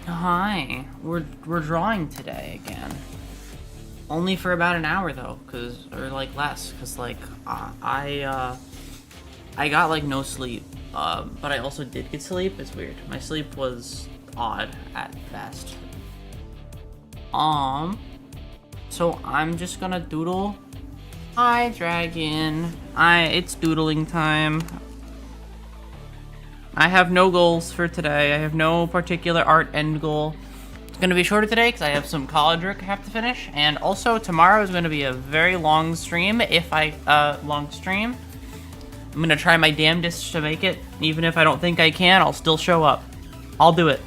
Hi. We're drawing today again. Only for about an hour though, or like less, cause like I got like no sleep, but I also did get sleep. It's weird. My sleep was odd at best. So I'm just gonna doodle. Hi, dragon. It's doodling time. I have no goals for today. I have no particular art end goal. It's gonna be shorter today because I have some college work I have to finish, and also tomorrow is gonna be a very long stream. I'm gonna try my damnedest to make it. Even if I don't think I can, I'll still show up. I'll do it.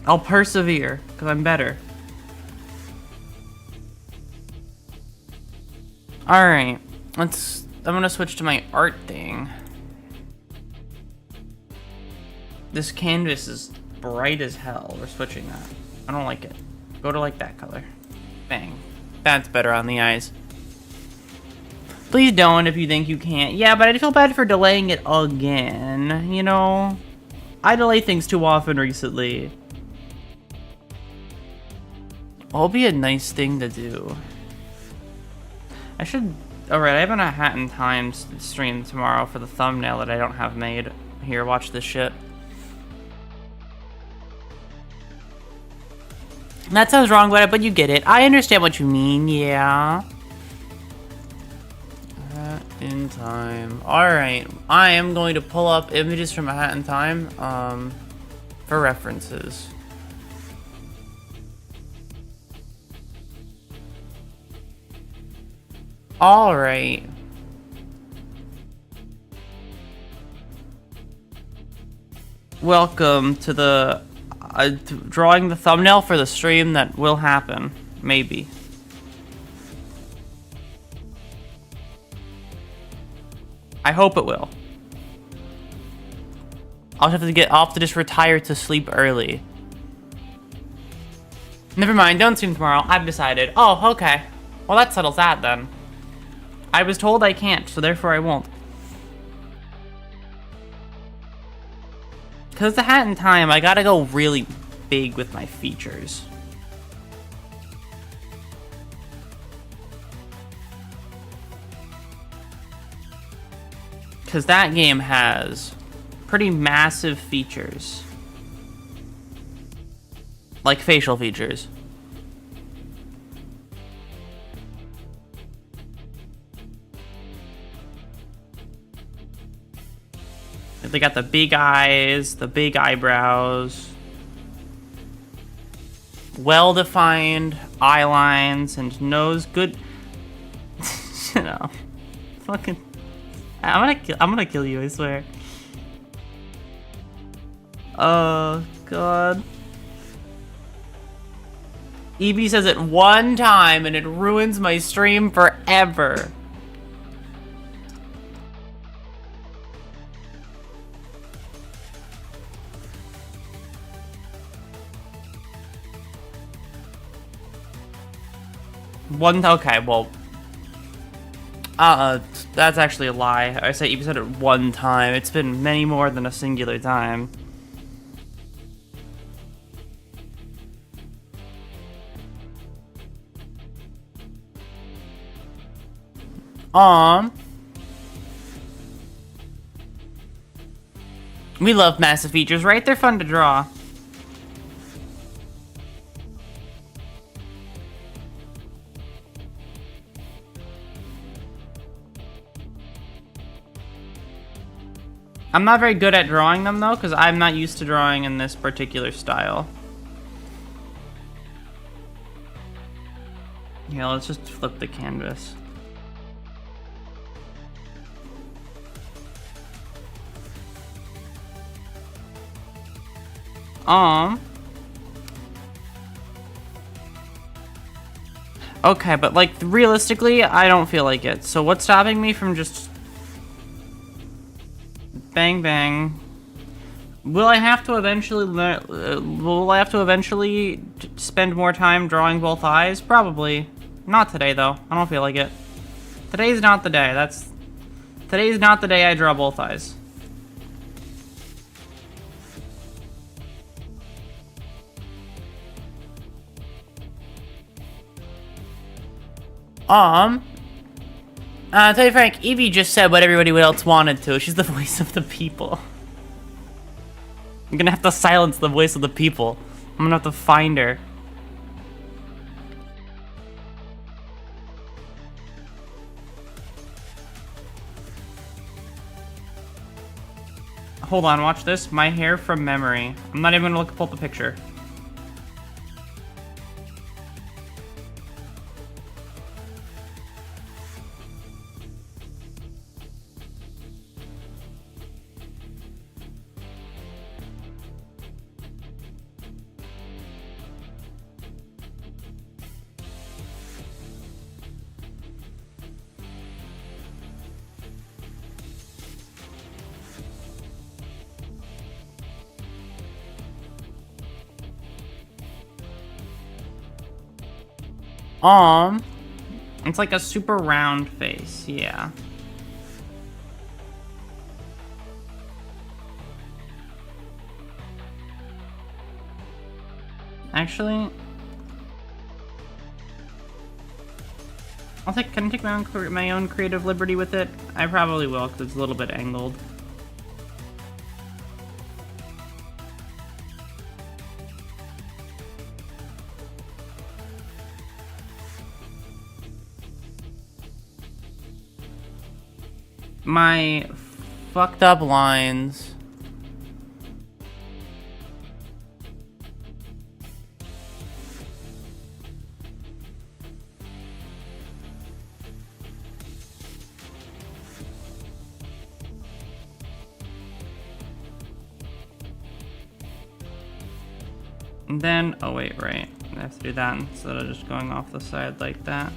I'll persevere because I'm better. Alright, I'm gonna switch to my art thing. This canvas is bright as hell. We're switching that. I don't like it. Go to like that color. Bang. That's better on the eyes. Please don't if you think you can't. Yeah, but I feel bad for delaying it again. You know? I delay things too often recently. It'll be a nice thing to do. I should... Alright, I have a Hat in Time stream tomorrow for the thumbnail that I don't have made. Here, watch this shit. That sounds wrong, but you get it. I understand what you mean, yeah. Hat in Time. Alright, I am going to pull up images from A Hat in Time, for references. Alright. Welcome to the drawing the thumbnail for the stream that will happen. Maybe. I hope it will. I'll have to just retire to sleep early. Never mind, don't stream tomorrow. I've decided. Oh, okay. Well, that settles that then. I was told I can't, so therefore I won't. Because the Hat in Time, I gotta go really big with my features. Because that game has pretty massive features. Like facial features. They got the big eyes, the big eyebrows, well-defined eye lines and nose. Good, you know, fucking. I'm gonna kill you. I swear. Oh God. EB says it one time and it ruins my stream forever. Okay, well, that's actually a lie. I said you said it one time. It's been many more than a singular time. We love massive features, right? They're fun to draw. I'm not very good at drawing them though, because I'm not used to drawing in this particular style. Yeah, let's just flip the canvas. Okay, but like realistically, I don't feel like it. So what's stopping me from just bang bang? Will I have to eventually spend more time drawing both eyes? Probably. Not today though. I don't feel like it. Today's not the day. Today's not the day I draw both eyes. I'll tell you frank, Evie just said what everybody else wanted to. She's the voice of the people. I'm gonna have to silence the voice of the people. I'm gonna have to find her. Hold on, watch this. My hair from memory. I'm not even gonna pull up the picture. It's like a super round face, yeah. Actually, can I take my own creative liberty with it? I probably will, because it's a little bit angled. My fucked up lines. And then, oh wait, right. I have to do that instead of just going off the side like that.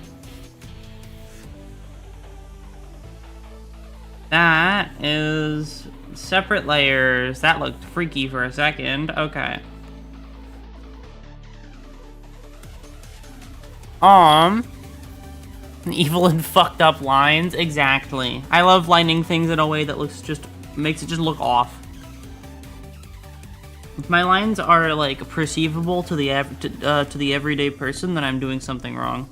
That is separate layers. That looked freaky for a second. Okay. Evil and fucked up lines. Exactly. I love lining things in a way that makes it just look off. If my lines are like perceivable to the everyday person, then I'm doing something wrong.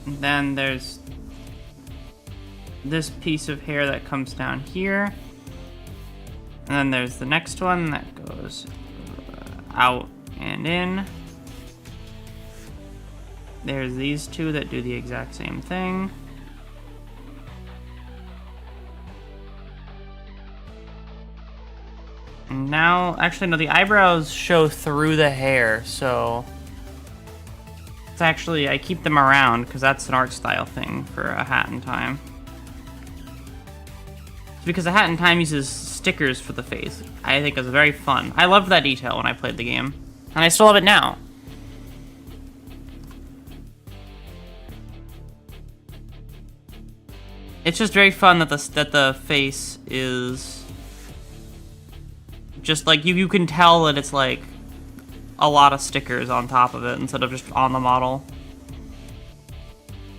Then there's this piece of hair that comes down here. And then there's the next one that goes out and in. There's these two that do the exact same thing. And now, actually no, the eyebrows show through the hair, so it's actually, I keep them around because that's an art style thing for A Hat in Time. It's because A Hat in Time uses stickers for the face. I think it's very fun. I loved that detail when I played the game, and I still love it now. It's just very fun that the face is just like you can tell that it's like a lot of stickers on top of it instead of just on the model,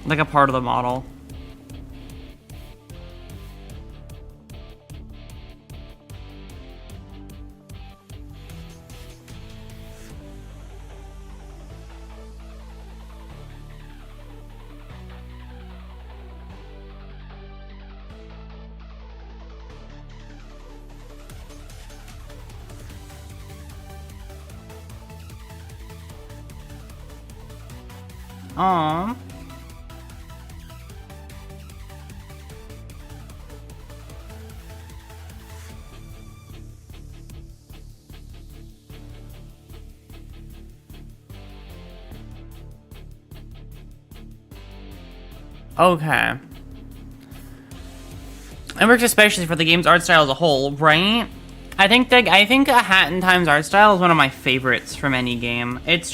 like a part of the model. Okay. It works especially for the game's art style as a whole, right? I think A Hat in Time's art style is one of my favorites from any game. It's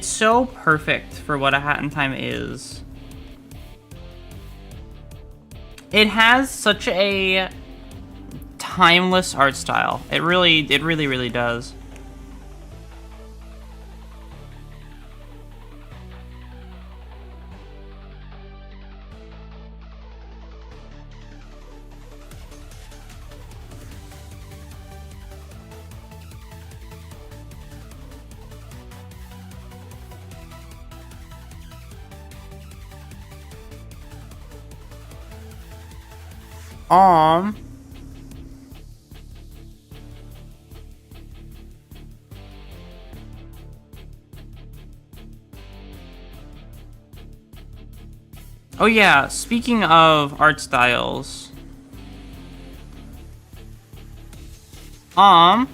so perfect for what A Hat in Time is. It has such a timeless art style. It really does. Um. Oh yeah, speaking of art styles. I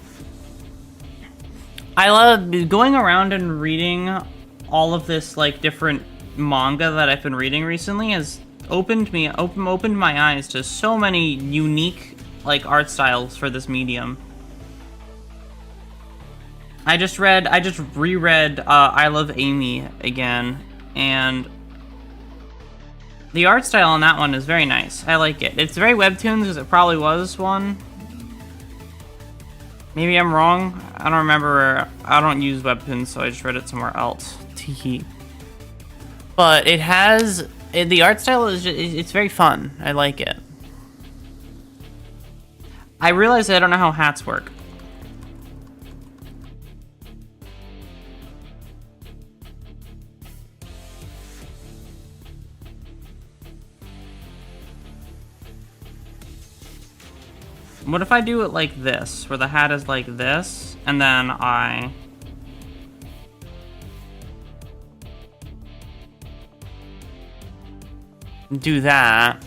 love going around and reading all of this, like, different manga that I've been reading recently has opened my eyes to so many unique, like, art styles for this medium. I just reread I Love Amy again, and the art style on that one is very nice. I like it. It's very webtoons, because it probably was one. Maybe I'm wrong. I don't remember. I don't use webtoons, so I just read it somewhere else. Teehee. But it has... the art style is just, it's very fun. I like it. I realize I don't know how hats work. What if I do it like this, where the hat is like this, and then I... do that.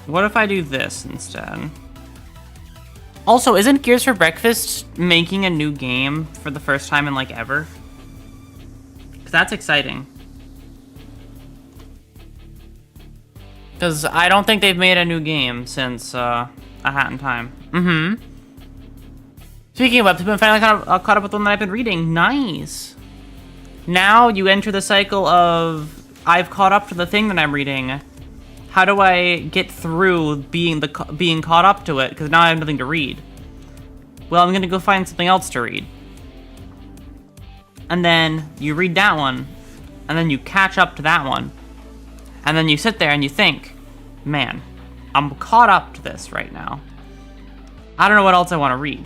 What if I do this instead? Also, isn't Gears for Breakfast making a new game for the first time in, like, ever? Because that's exciting. Because I don't think they've made a new game since, A Hat in Time. Mm-hmm. Speaking of webtoons, I've been finally caught up with one that I've been reading. Nice! Now you enter the cycle of, I've caught up to the thing that I'm reading. How do I get through being caught up to it? Because now I have nothing to read. Well, I'm gonna go find something else to read. And then you read that one, and then you catch up to that one, and then you sit there and you think, man, I'm caught up to this right now. I don't know what else I want to read.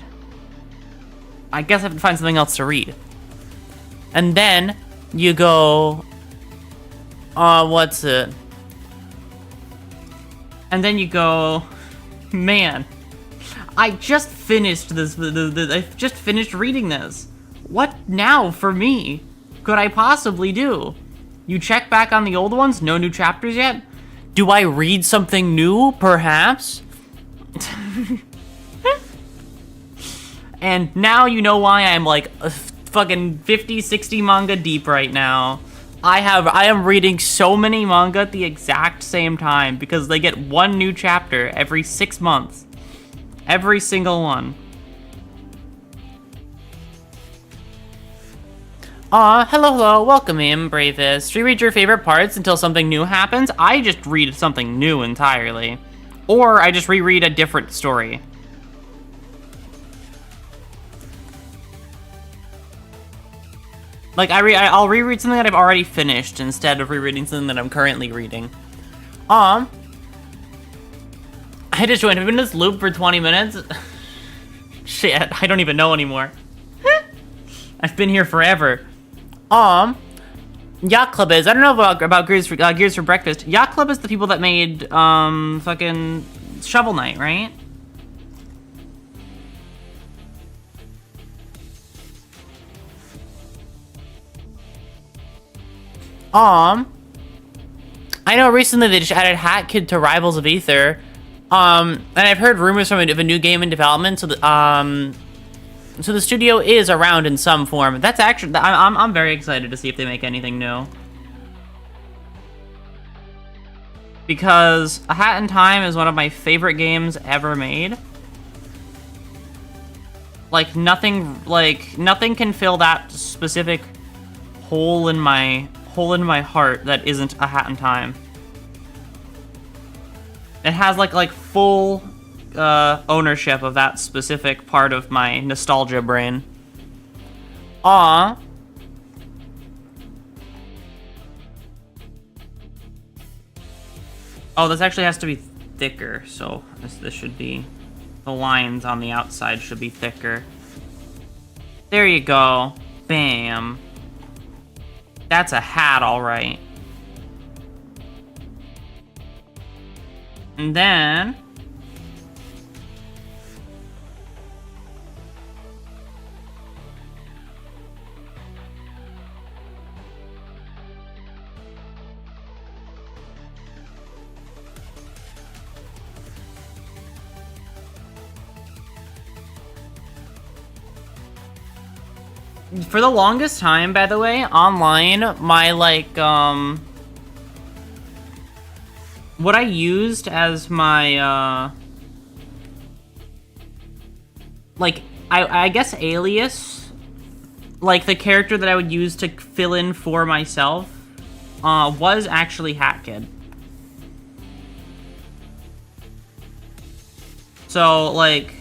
I guess I have to find something else to read. And then you go, what's it? And then you go, man, I just finished this, I just finished reading this. What now for me could I possibly do? You check back on the old ones, no new chapters yet? Do I read something new, perhaps? And now you know why I'm like a fucking 50, 60 manga deep right now. I am reading so many manga at the exact same time because they get one new chapter every 6 months. Every single one. Hello, welcome in, Bravest. Reread your favorite parts until something new happens. I just read something new entirely. Or I just reread a different story. Like, I'll reread something that I've already finished instead of rereading something that I'm currently reading. I just went, I've been in this loop for 20 minutes. Shit, I don't even know anymore. I've been here forever. Yacht Club is, I don't know about Gears for Breakfast. Yacht Club is the people that made, fucking Shovel Knight, right? I know recently they just added Hat Kid to Rivals of Aether. And I've heard rumors of a new game in development, so the studio is around in some form. That's actually, I'm very excited to see if they make anything new. Because A Hat in Time is one of my favorite games ever made. Like, nothing can fill that specific hole in my heart that isn't A Hat in Time. It has like full ownership of that specific part of my nostalgia brain. Oh, this actually has to be thicker, so this should be... The lines on the outside should be thicker. There you go. Bam. That's a hat, alright. And then... For the longest time, by the way, online, my, like, what I used as my, like, I guess alias, like, the character that I would use to fill in for myself, was actually Hat Kid. So, like,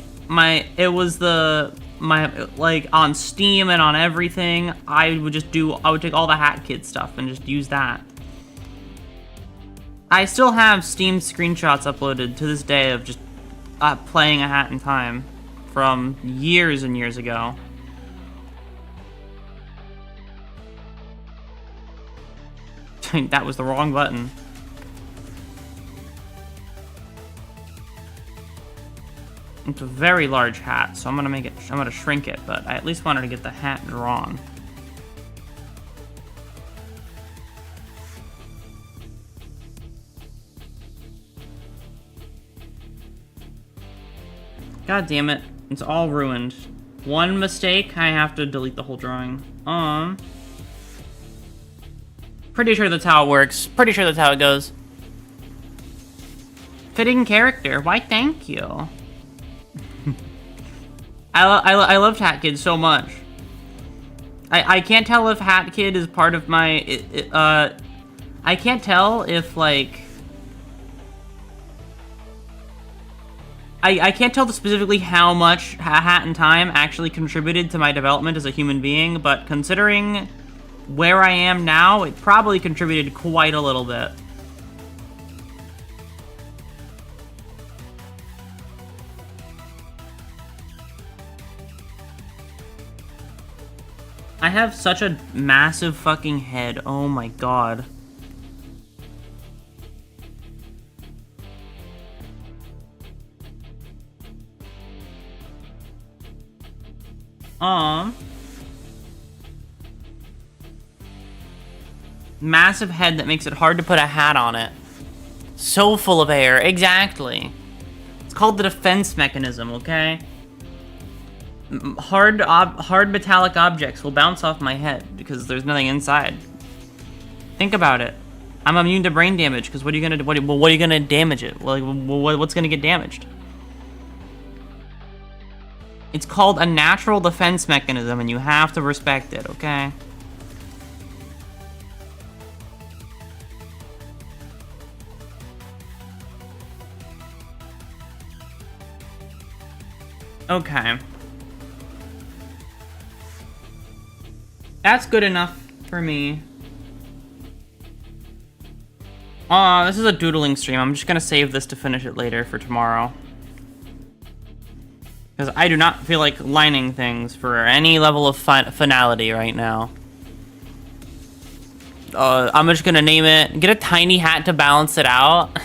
like, on Steam and on everything, I would take all the Hat Kid stuff and just use that. I still have Steam screenshots uploaded to this day of just playing a Hat in Time from years and years ago. That was the wrong button. It's a very large hat, so I'm gonna shrink it, but I at least wanted to get the hat drawn. God damn it, it's all ruined. One mistake, I have to delete the whole drawing. Pretty sure that's how it works. Pretty sure that's how it goes. Fitting character, why thank you. I loved Hat Kid so much. I can't tell if Hat Kid is part of my... I can't tell if, like... I can't tell specifically how much Hat in Time actually contributed to my development as a human being, but considering where I am now, it probably contributed quite a little bit. I have such a massive fucking head. Oh my god. Massive head that makes it hard to put a hat on it. So full of air. Exactly. It's called the defense mechanism, okay? Hard metallic objects will bounce off my head because there's nothing inside. Think about it. I'm immune to brain damage because what are you gonna do? What are you gonna damage it? Like, what's gonna get damaged? It's called a natural defense mechanism, and you have to respect it. Okay. Okay. That's good enough for me. This is a doodling stream. I'm just gonna save this to finish it later for tomorrow. Because I do not feel like lining things for any level of finality right now. I'm just gonna name it, get a tiny hat to balance it out.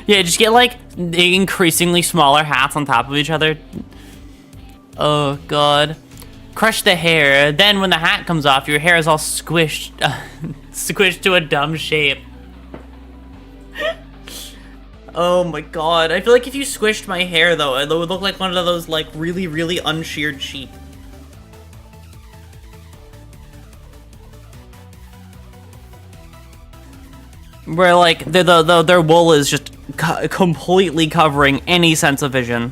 Yeah, just get like increasingly smaller hats on top of each other. Oh god. Crush the hair, then when the hat comes off, your hair is all squished. Squished to a dumb shape. Oh my god. I feel like if you squished my hair though, it would look like one of those like really, really unsheared sheep. Where like their wool is just completely covering any sense of vision.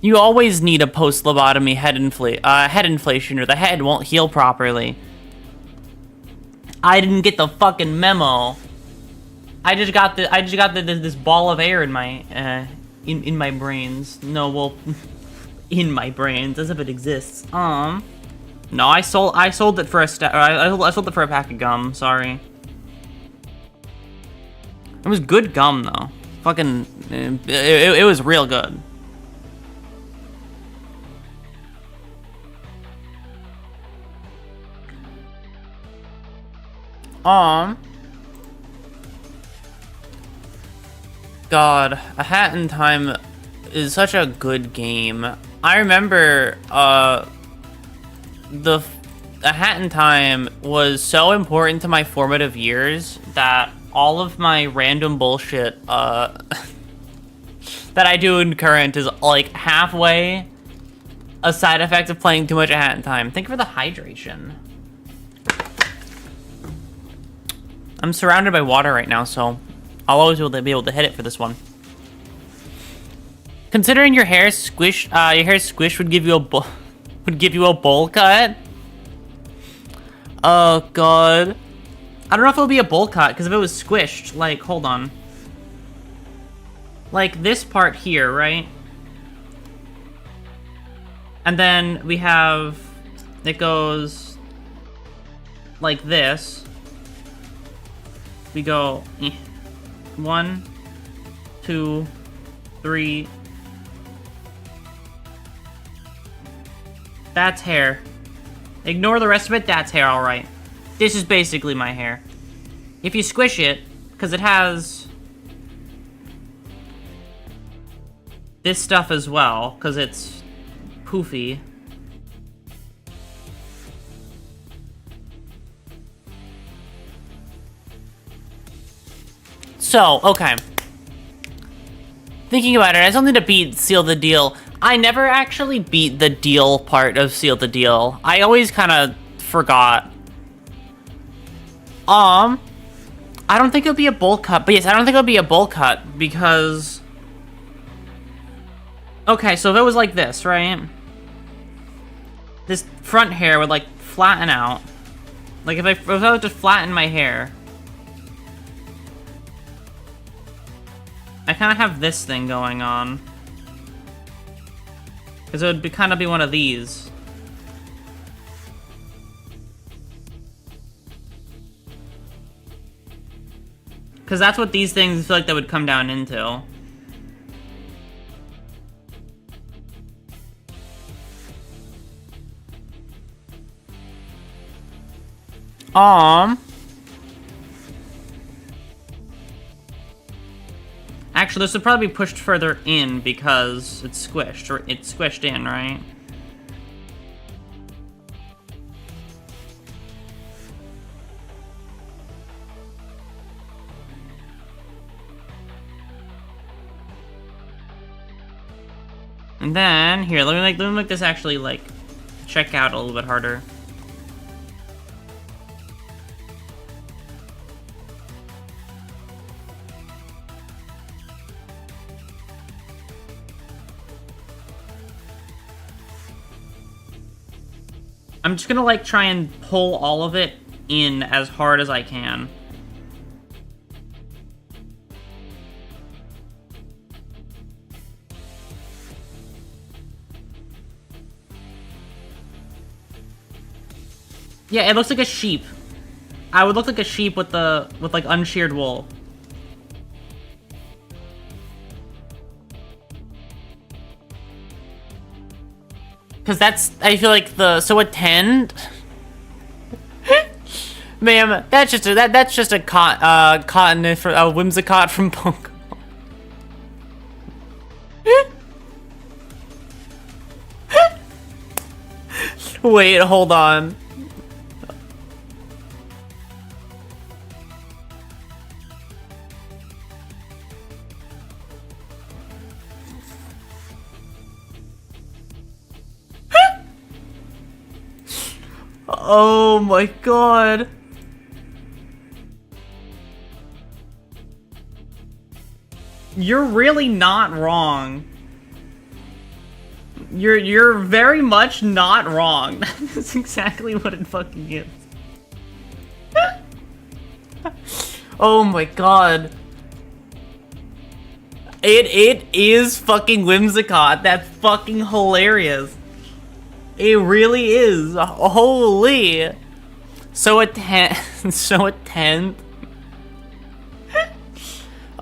You always need a post-lobotomy head inflation or the head won't heal properly. I didn't get the fucking memo. I just got this ball of air in my in my brains. No, well, in my brains as if it exists. No, I sold it for a I sold it for a pack of gum. Sorry. It was good gum though. Fucking, it was real good. God, A Hat in Time is such a good game. I remember, A Hat in Time was so important to my formative years that all of my random bullshit, that I do in current is like halfway a side effect of playing too much A Hat in Time. Thank you for the hydration. I'm surrounded by water right now, so I'll always be able to hit it for this one. Considering your hair squish would give you a bowl cut. Oh god. I don't know if it'll be a bowl cut, because if it was squished, like, hold on. Like this part here, right? And then we have, it goes like this. We go 1, 2, 3. That's hair. Ignore the rest of it, that's hair, alright. This is basically my hair. If you squish it, because it has this stuff as well, because it's poofy. So, okay. Thinking about it, I still need to beat Seal the Deal. I never actually beat the deal part of Seal the Deal. I always kind of forgot. I don't think it'll be a bowl cut, but yes, I don't think it'll be a bowl cut, because... Okay, so if it was like this, right? This front hair would, like, flatten out. Like, if I would just flatten my hair... I kind of have this thing going on. Because it would kind of be one of these. Because that's what these things feel like they would come down into. Actually, this would probably be pushed further in because it's squished, or it's squished in, right? And then, here, let me make this actually, like, check out a little bit harder. I'm just gonna, like, try and pull all of it in as hard as I can. Yeah, it looks like a sheep. I would look like a sheep with like unsheared wool. Cause that's, I feel like so a 10? Ma'am, that's just a cotton for a Whimsicott from Pokemon. Wait, hold on. Oh my god. You're really not wrong. You're very much not wrong. That's exactly what it fucking is. Oh my god. It is fucking Whimsicott. That's fucking hilarious. It really is. Holy. So a 10. So a 10.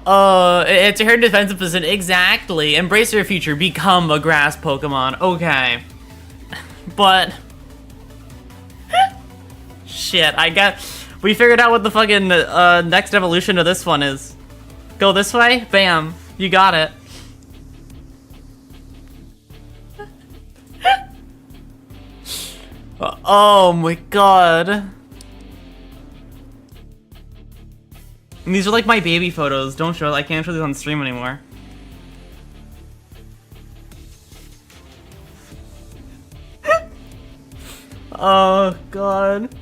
It's her defensive position. Exactly. Embrace your future. Become a grass Pokemon. Okay. But. Shit, we figured out what the fucking next evolution of this one is. Go this way? Bam. You got it. Oh my god. And these are like my baby photos. Don't show. I can't show these on stream anymore. Oh god.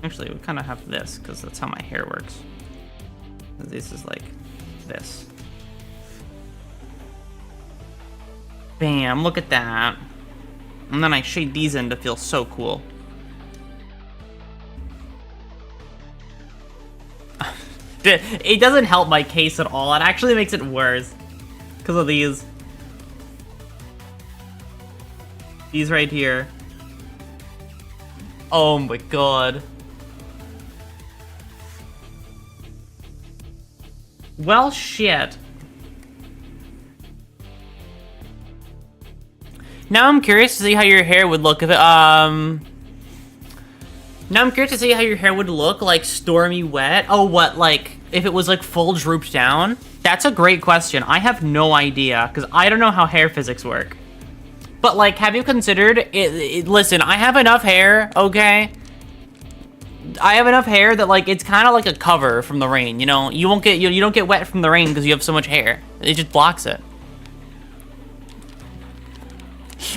Actually, we kind of have this because that's how my hair works. This is like this. Bam! Look at that. And then I shade these in to feel so cool. It doesn't help my case at all. It actually makes it worse because of these. These right here. Oh my god. Well, shit. Now I'm curious to see how your hair would look if it, Now I'm curious to see how your hair would look, like, stormy wet. Oh, what, like, if it was, like, full drooped down? That's a great question. I have no idea, because I don't know how hair physics work. But, like, have you considered it? Listen, I have enough hair, okay? I have enough hair that, like, it's kind of like a cover from the rain, you know? You won't get, you don't get wet from the rain because you have so much hair. It just blocks it.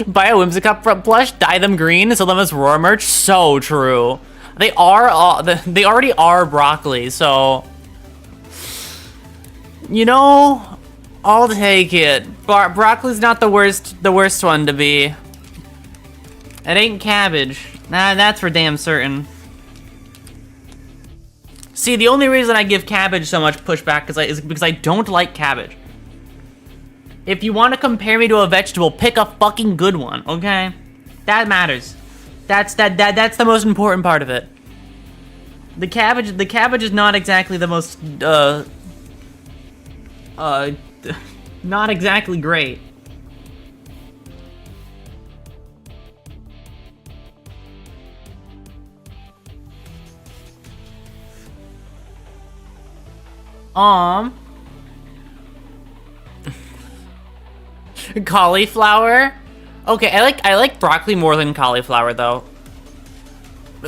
Buy a Whimsicott plush, dye them green, sell them as Aurora merch. So true. They already are broccoli, so... You know, I'll take it. Broccoli's not the worst one to be. It ain't cabbage. Nah, that's for damn certain. See, the only reason I give cabbage so much pushback is because I don't like cabbage. If you want to compare me to a vegetable, pick a fucking good one, okay? That matters. That's the most important part of it. The cabbage is not exactly the most not exactly great. Cauliflower? Okay, I like broccoli more than cauliflower though.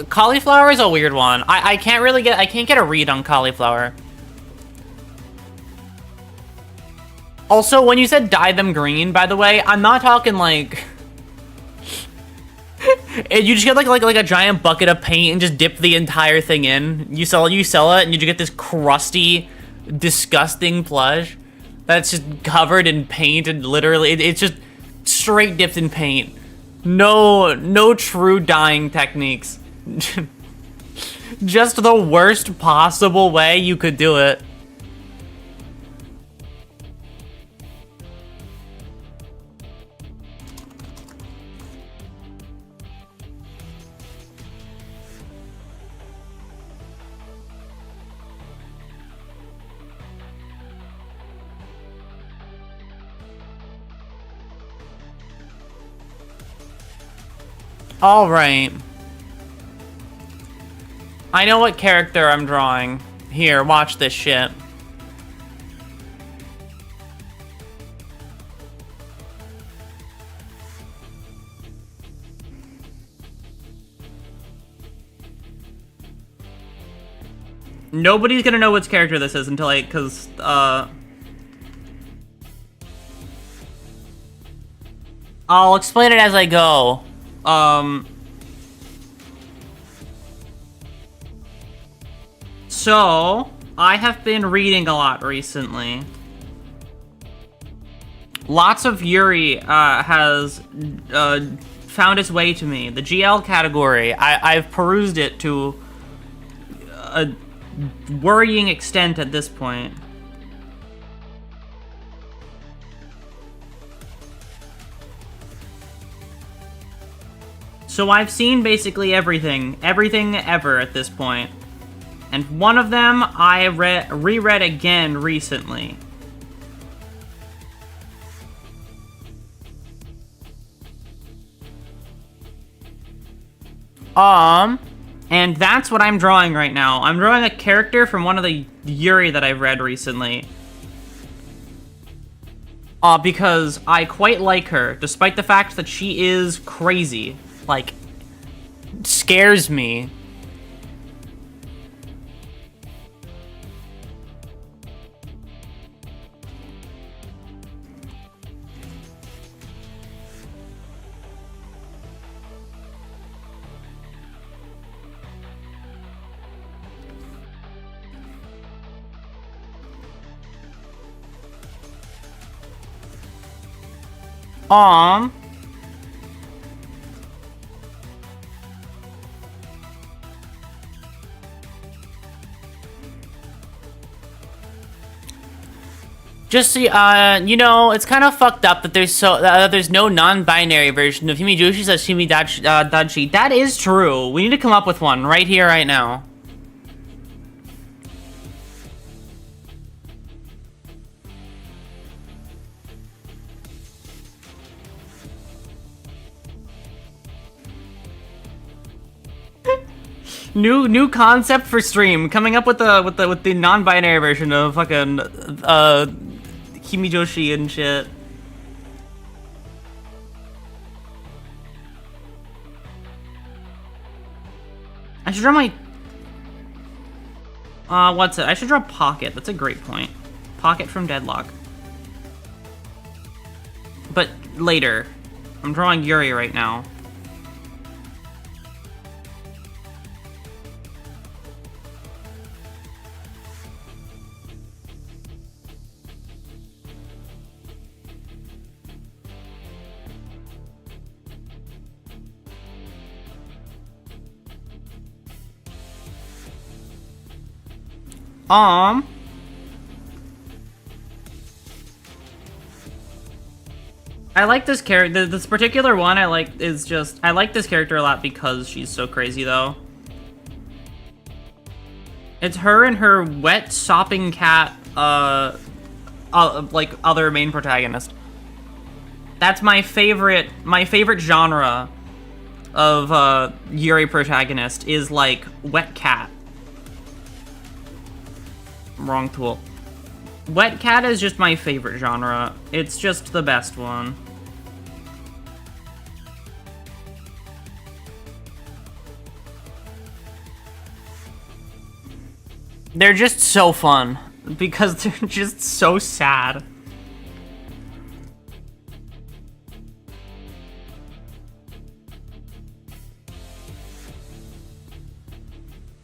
Cauliflower is a weird one. I can't get a read on cauliflower. Also, when you said dye them green, by the way, I'm not talking like you just get like a giant bucket of paint and just dip the entire thing in. You sell it and you just get this crusty, disgusting plush that's just covered in paint and literally it's just straight dipped in paint. No true dyeing techniques. Just the worst possible way you could do it. All right. I know what character I'm drawing. Here, watch this shit. Nobody's gonna know which character this is until I'll explain it as I go. So, I have been reading a lot recently. Lots of Yuri has found its way to me. The GL category, I've perused it to a worrying extent at this point. So I've seen basically everything ever at this point. And one of them I reread again recently. And that's what I'm drawing right now. I'm drawing a character from one of the Yuri that I've read recently. Because I quite like her, despite the fact that she is crazy. Like, scares me. Just so, you know, it's kind of fucked up that there's no non-binary version of Himijoshi Sashimi Dachi. That is true. We need to come up with one right here, right now. New concept for stream. Coming up with the non-binary version of fucking Himijoshi and shit. I should draw my what's it? I should draw Pocket. That's a great point. Pocket from Deadlock. But later. I'm drawing Yuri right now. I like this character. This particular one I like this character a lot because she's so crazy, though. It's her and her wet sopping cat, like other main protagonist. That's my favorite genre of Yuri protagonist is like wet cat. Wrong tool. Wet cat is just my favorite genre. It's just the best one. They're just so fun because they're just so sad.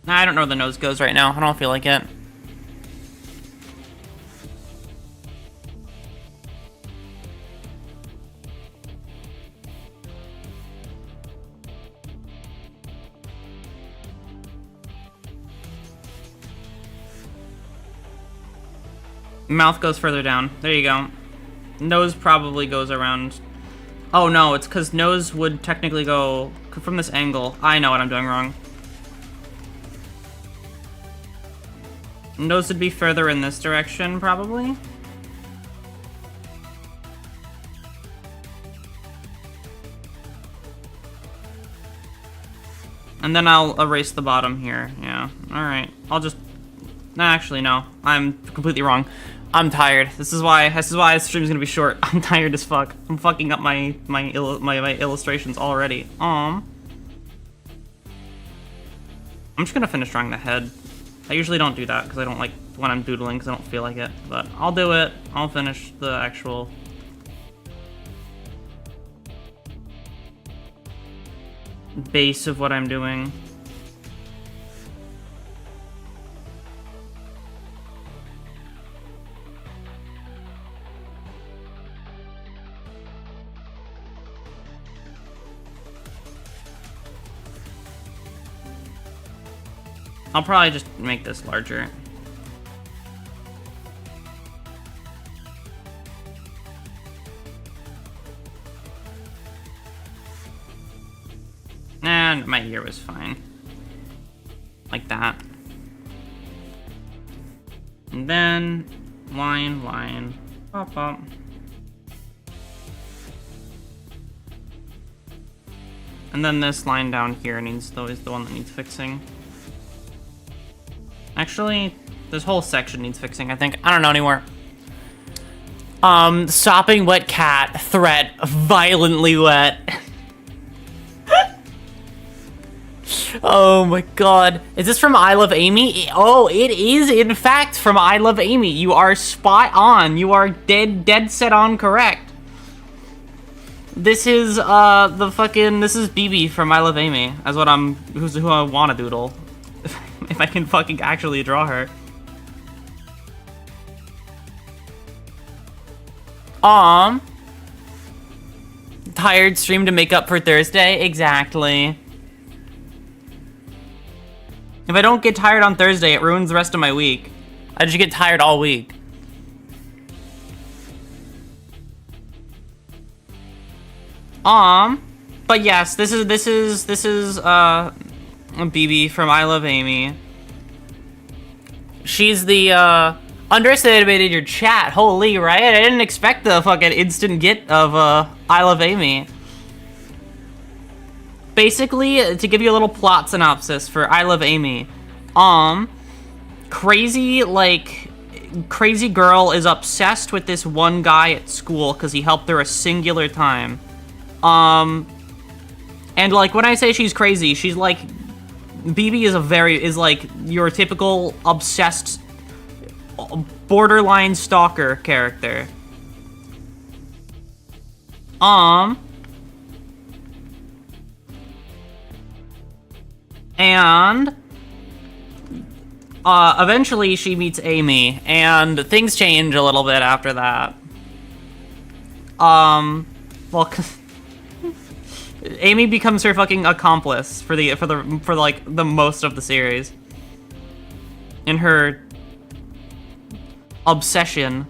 I don't know where the nose goes right now. I don't feel like it. Mouth goes further down. There you go. Nose probably goes around. Oh no, it's because nose would technically go from this angle. I know what I'm doing wrong. Nose would be further in this direction, probably. And then I'll erase the bottom here. Yeah, alright. I'll just... Actually, no. I'm completely wrong. I'm tired. This is why this stream's gonna be short. I'm tired as fuck. I'm fucking up my illustrations already. I'm just gonna finish drawing the head. I usually don't do that because I don't like when I'm doodling because I don't feel like it. But I'll do it. I'll finish the actual base of what I'm doing. I'll probably just make this larger. And my ear was fine. Like that. And then line, pop up. And then this line down here is the one that needs fixing. Actually, this whole section needs fixing, I think. I don't know anymore. Sopping wet cat, threat, violently wet. Oh my god. Is this from I Love Amy? Oh, it is in fact from I Love Amy. You are spot on. You are dead set on correct. This is, this is BB from I Love Amy. That's what who I wanna doodle. If I can fucking actually draw her. Tired stream to make up for Thursday? Exactly. If I don't get tired on Thursday, it ruins the rest of my week. I just get tired all week. But yes, this is BB from I Love Amy. She's the, underestimated your chat. Holy, right? I didn't expect the fucking instant get of, I Love Amy. Basically, to give you a little plot synopsis for I Love Amy, crazy girl is obsessed with this one guy at school because he helped her a singular time. And like, when I say she's crazy, she's like, BB is like your typical obsessed, borderline stalker character. And eventually she meets Amy, and things change a little bit after that. Well, 'cause Amy becomes her fucking accomplice for like the most of the series. In her obsession.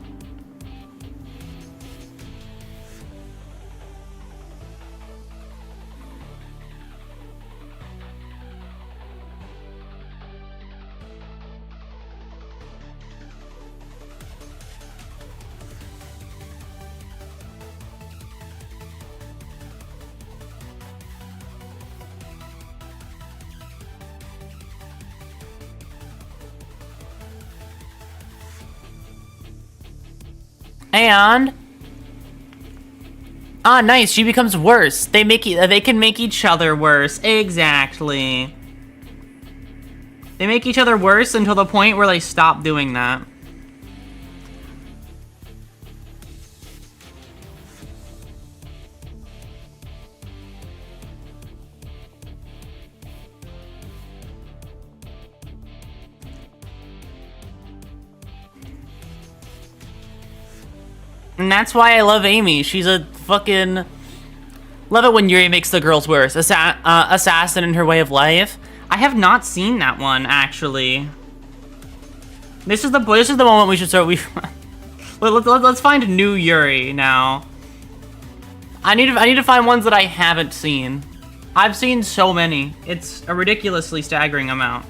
And nice, she becomes worse. They can make each other worse. Exactly. They make each other worse until the point where they stop doing that. And that's why I love Amy. She's a fucking... Love it when Yuri makes the girls worse. Assassin in Her Way of Life. I have not seen that one, actually. This is the moment we should start. Let's find new Yuri now. I need to find ones that I haven't seen. I've seen so many. It's a ridiculously staggering amount.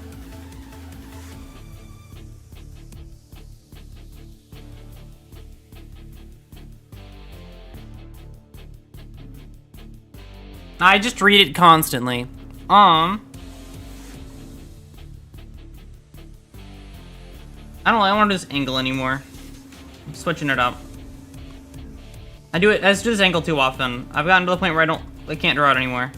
I just read it constantly. I don't want to do this angle anymore. I'm switching it up. I do this angle too often. I've gotten to the point where I can't draw it anymore.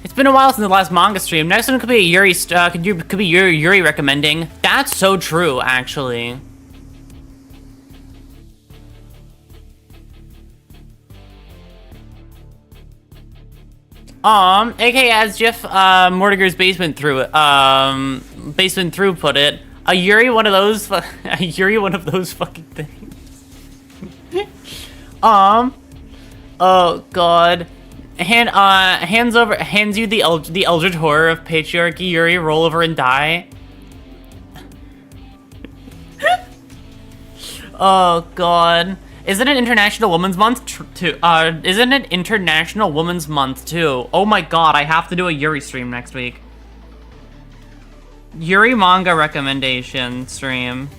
It's been a while since the last manga stream. Next one could be a Yuri, could be Yuri recommending. That's so true, actually. AK as Jeff Mortiger's basement through it. Basement Through put it, a Yuri one of those fucking things. Oh god. Hands you the eldritch horror of patriarchy, Yuri, roll over and die. Oh god. Isn't it International Women's Month too? Isn't it International Women's Month too? Oh my god, I have to do a Yuri stream next week. Yuri manga recommendation stream.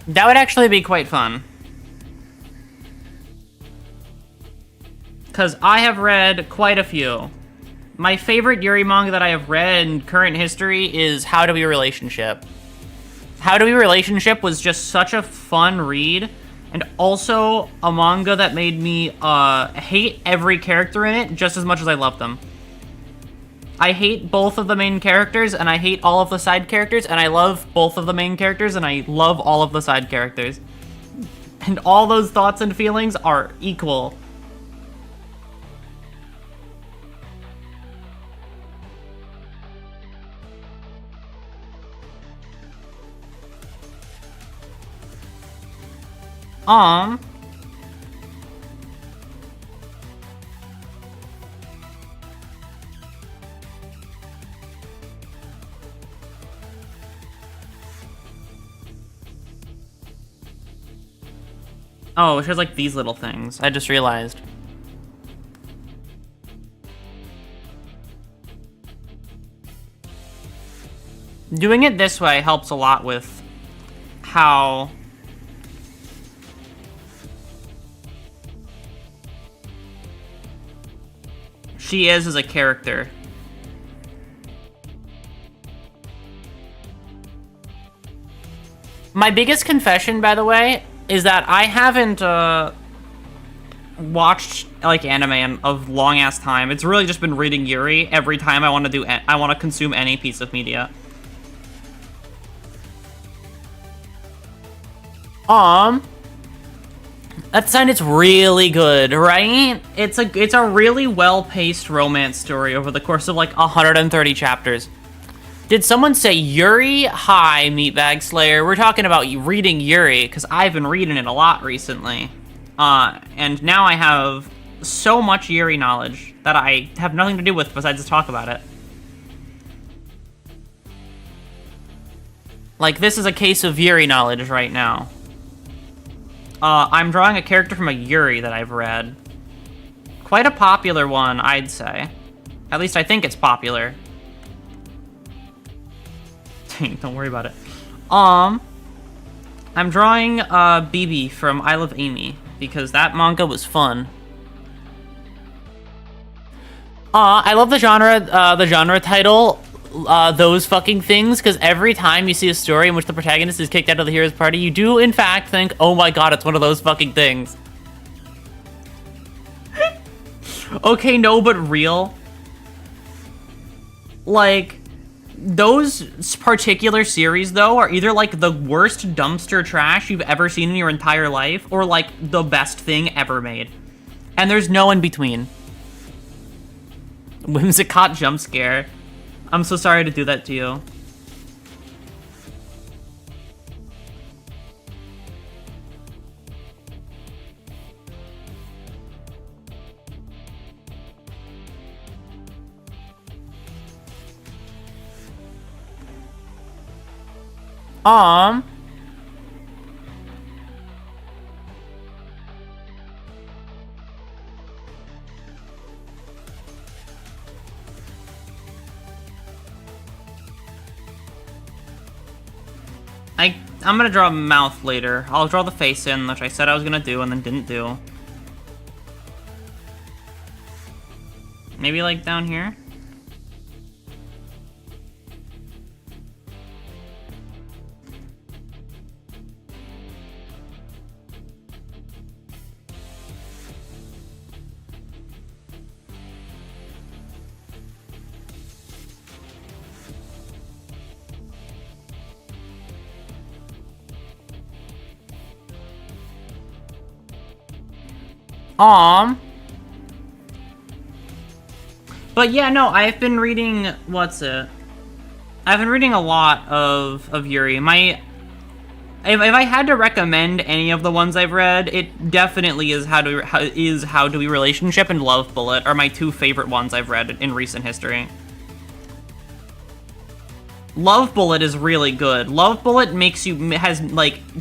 That would actually be quite fun. Because I have read quite a few. My favorite Yuri manga that I have read in current history is How to Be a Relationship. How to Be a Relationship was just such a fun read, and also a manga that made me hate every character in it just as much as I loved them. I hate both of the main characters, and I hate all of the side characters, and I love both of the main characters, and I love all of the side characters. And all those thoughts and feelings are equal. Oh, it has like these little things. I just realized. Doing it this way helps a lot with how she is as a character. My biggest confession, by the way, is that I haven't watched like anime in a long ass time. It's really just been reading Yuri every time I want to consume any piece of media. That sign, it's really good, right? It's a really well-paced romance story over the course of like 130 chapters. Did someone say Yuri? Hi, Meatbag Slayer. We're talking about reading Yuri, because I've been reading it a lot recently. And now I have so much Yuri knowledge that I have nothing to do with besides to talk about it. Like, this is a case of Yuri knowledge right now. I'm drawing a character from a Yuri that I've read. Quite a popular one, I'd say. At least I think it's popular. Don't worry about it. I'm drawing BB from I Love Amy because that manga was fun. I love the genre title, those fucking things, because every time you see a story in which the protagonist is kicked out of the hero's party, you do in fact think, oh my god, it's one of those fucking things. Okay, no, but real. Like, those particular series, though, are either, like, the worst dumpster trash you've ever seen in your entire life, or, like, the best thing ever made. And there's no in between. Whimsicott jump scare. I'm so sorry to do that to you. I'm gonna draw a mouth later. I'll draw the face in, which I said I was gonna do and then didn't do. Maybe like down here? But yeah, no, I've been reading, I've been reading a lot of Yuri. If I had to recommend any of the ones I've read, it definitely is How Do We Relationship and Love Bullet are my two favorite ones I've read in recent history. Love Bullet is really good. Love Bullet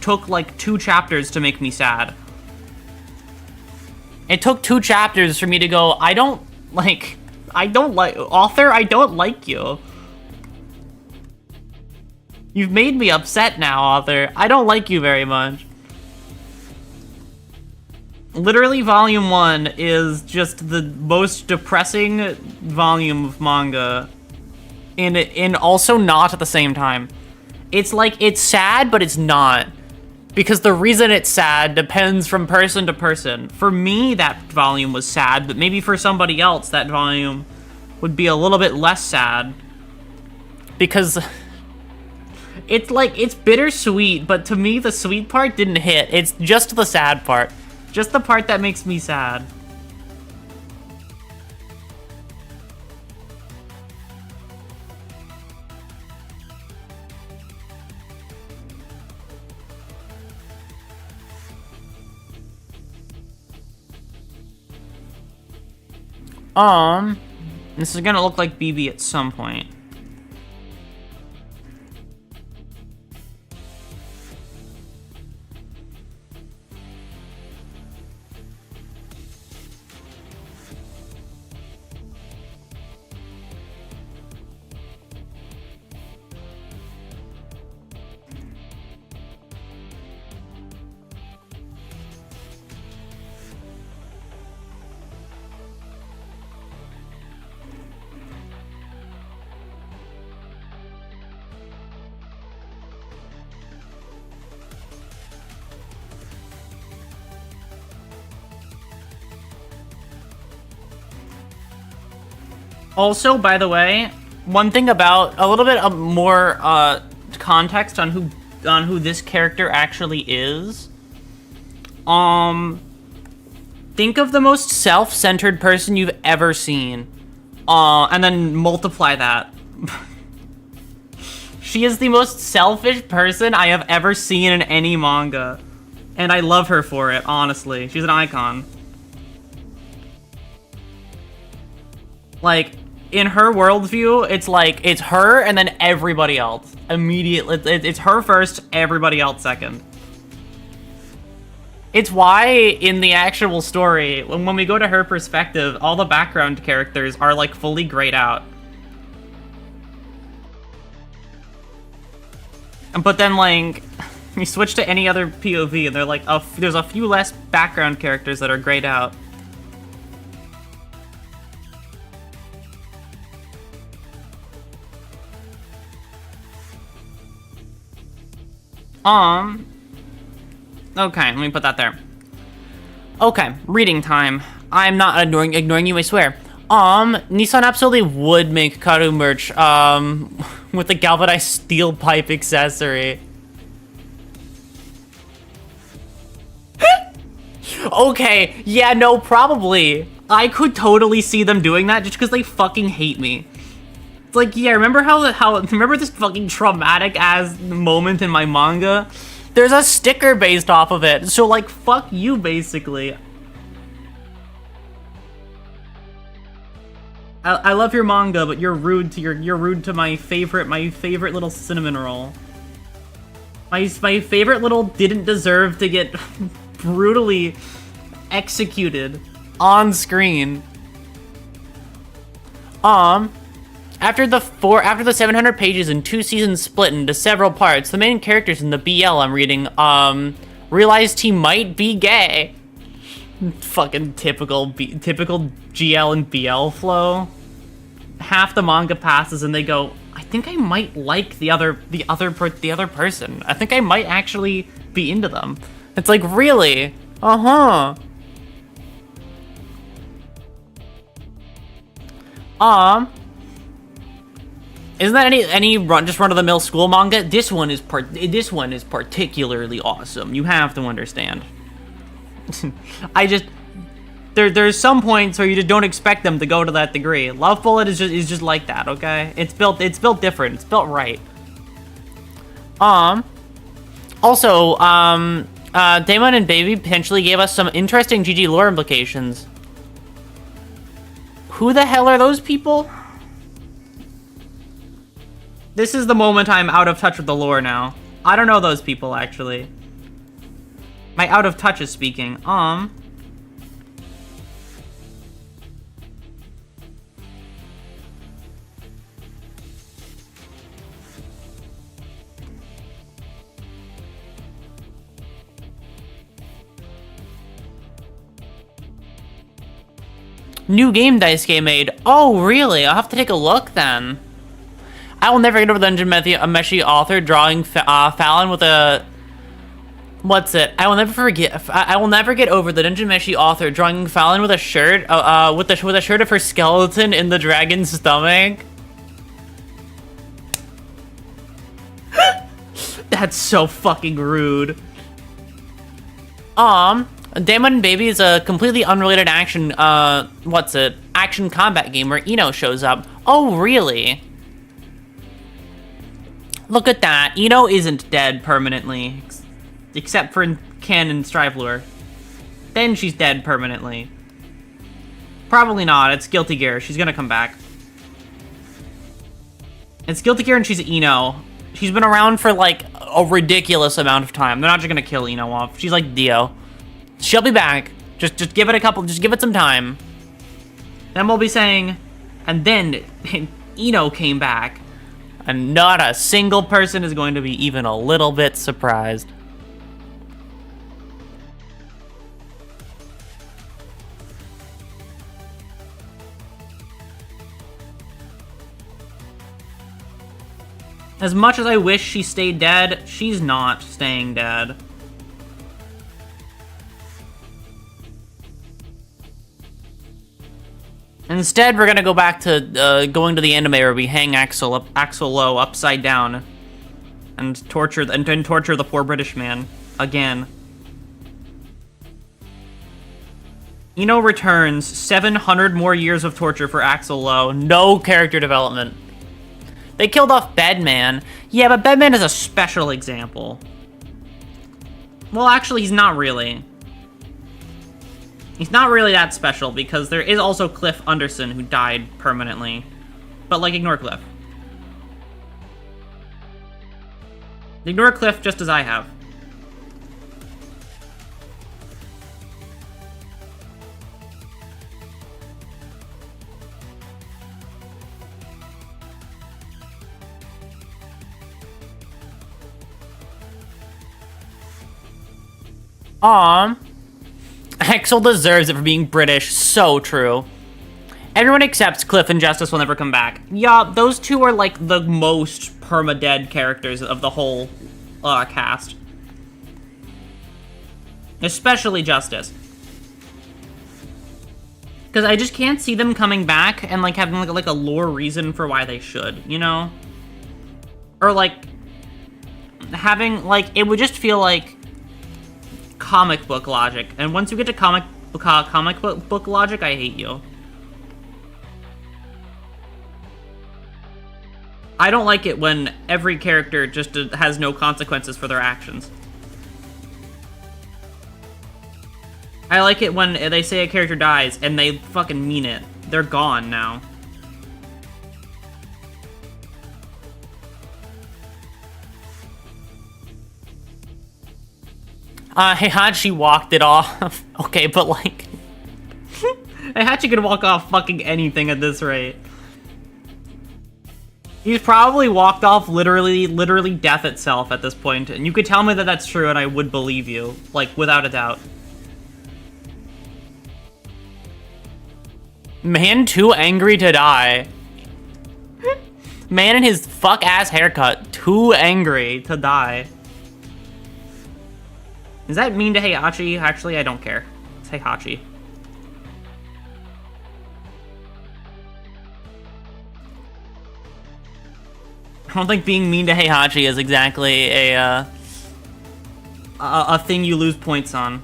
took like 2 chapters to make me sad. It took 2 chapters for me to go, I don't like author, I don't like you. You've made me upset now, author. I don't like you very much. Literally, volume 1 is just the most depressing volume of manga. And also not at the same time. It's like, it's sad, but it's not. Because the reason it's sad depends from person to person. For me, that volume was sad, but maybe for somebody else, that volume would be a little bit less sad. Because it's like, it's bittersweet, but to me, the sweet part didn't hit. It's just the sad part. Just the part that makes me sad. This is gonna look like BB at some point. Also, by the way, one thing about a little bit of more context on who this character actually is. Think of the most self-centered person you've ever seen, and then multiply that. She is the most selfish person I have ever seen in any manga, and I love her for it. Honestly, she's an icon. Like, in her worldview, it's like, it's her and then everybody else. Immediately, it's her first, everybody else second. It's why, in the actual story, when we go to her perspective, all the background characters are, like, fully grayed out. But then, like, you switch to any other POV, and they're like, there's a few less background characters that are grayed out. Okay, let me put that there. Okay, reading time. I'm not ignoring you, I swear. Nissan absolutely would make Karu merch, with the galvanized steel pipe accessory. Okay, yeah, no, probably. I could totally see them doing that just because they fucking hate me. It's like, yeah, remember remember this fucking traumatic-ass moment in my manga? There's a sticker based off of it, so, like, fuck you, basically. I love your manga, but you're rude to my favorite little cinnamon roll. My favorite little didn't deserve to get brutally executed on screen. After the 700 pages and 2 seasons split into several parts, the main characters in the BL I'm reading, realized he might be gay. Fucking typical GL and BL flow. Half the manga passes and they go, I think I might like the other person. I think I might actually be into them. It's like, really? Uh-huh. Isn't that any run-of-the-mill school manga? This one is particularly awesome. You have to understand. there's some points where you just don't expect them to go to that degree. Love Bullet is just like that, okay? It's built different. It's built right. Also, Damon and Baby potentially gave us some interesting GG lore implications. Who the hell are those people? This is the moment I'm out of touch with the lore now. I don't know those people, actually. My out of touch is speaking. New game dice game made. Oh, really? I'll have to take a look then. I will never get over the Dungeon Meshi author drawing Fallon with a... What's it? I will never forget. I will never get over the Dungeon Meshi author drawing Fallon with a shirt, with a shirt of her skeleton in the dragon's stomach. That's so fucking rude. Damon and Baby is a completely unrelated action, action combat game where Ino shows up. Oh, really? Look at that. Ino isn't dead permanently, except for Canon Strive Lure. Then she's dead permanently. Probably not. It's Guilty Gear. She's gonna come back. It's Guilty Gear and she's Ino. She's been around for, like, a ridiculous amount of time. They're not just gonna kill Ino off. She's like Dio. She'll be back. Just give it some time. Then we'll be saying, and then Ino came back. And not a single person is going to be even a little bit surprised. As much as I wish she stayed dead, she's not staying dead. Instead, we're gonna go back to going to the anime where we hang Axel low upside down and torture the poor British man again. Ino returns, 700 more years of torture for Axel Low. No character development. They killed off Bedman. Yeah, but Bedman is a special example. Well, actually, he's not really. He's not really that special, because there is also Cliff Anderson, who died permanently. But, like, ignore Cliff. Ignore Cliff just as I have. Axel deserves it for being British. So true. Everyone accepts Cliff and Justice will never come back. Yeah, those two are like the most perma-dead characters of the whole cast. Especially Justice. Because I just can't see them coming back and like having like a lore reason for why they should, you know? Or like having like, it would just feel like comic book logic, and once you get to comic book logic, I hate you. I don't like it when every character just has no consequences for their actions. I like it when they say a character dies and they fucking mean it. They're gone now. Heihachi walked it off. Okay, but like... Heihachi could walk off fucking anything at this rate. He's probably walked off literally death itself at this point, and you could tell me that that's true and I would believe you, like, without a doubt. Man too angry to die. Man in his fuck-ass haircut, too angry to die. Is that mean to Heihachi? Actually, I don't care. It's Heihachi. I don't think being mean to Heihachi is exactly a thing you lose points on.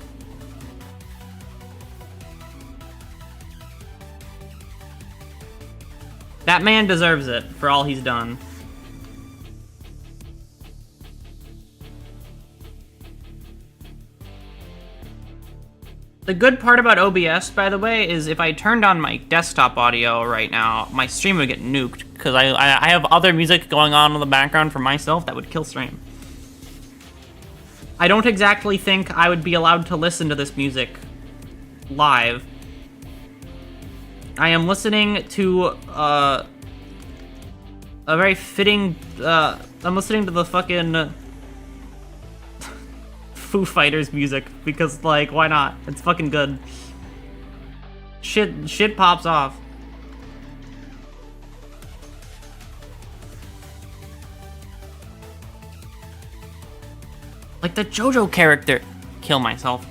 That man deserves it for all he's done. The good part about OBS, by the way, is if I turned on my desktop audio right now, my stream would get nuked, because I have other music going on in the background for myself that would kill stream. I don't exactly think I would be allowed to listen to this music live. I am listening to, a very fitting, I'm listening to the fucking Foo Fighters music, because, like, why not? It's fucking good. Shit pops off. Like the JoJo character. Kill myself.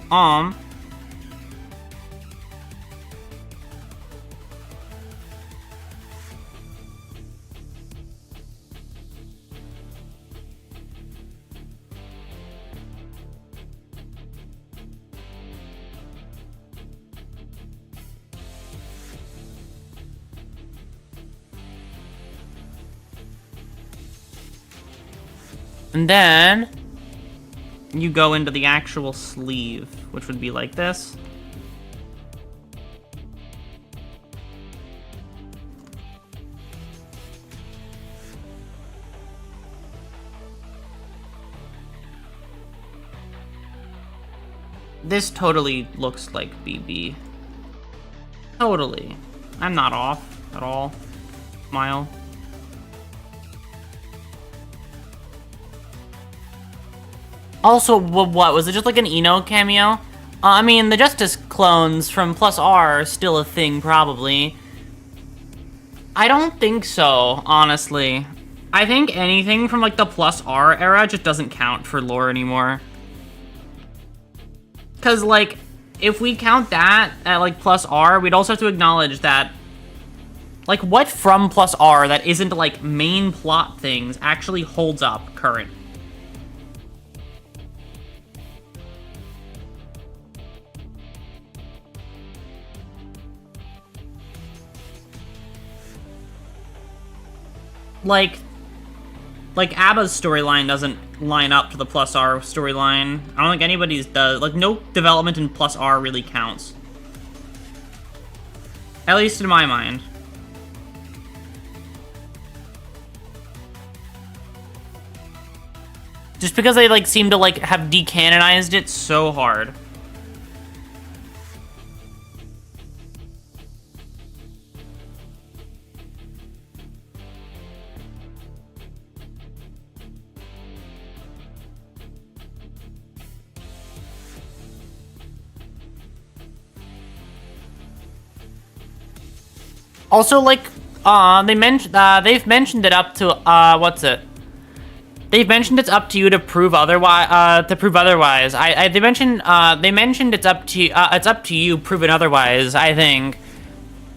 And then you go into the actual sleeve, which would be like this. This totally looks like BB. Totally. I'm not off at all. Smile. Also, what? Was it just like an Eno cameo? I mean, the Justice clones from Plus R are still a thing, probably. I don't think so, honestly. I think anything from, like, the Plus R era just doesn't count for lore anymore. Because, like, if we count that at, like, Plus R, we'd also have to acknowledge that, like, what from Plus R that isn't, like, main plot things actually holds up current. Like ABBA's storyline doesn't line up to the Plus R storyline. I don't think anybody's does. Like, no development in Plus R really counts. At least in my mind. Just because they, like, seem to, like, have decanonized it so hard. Also, like, they've mentioned it up to, what's it? They've mentioned it's up to you to prove otherwise, they mentioned it's up to you proven otherwise, I think.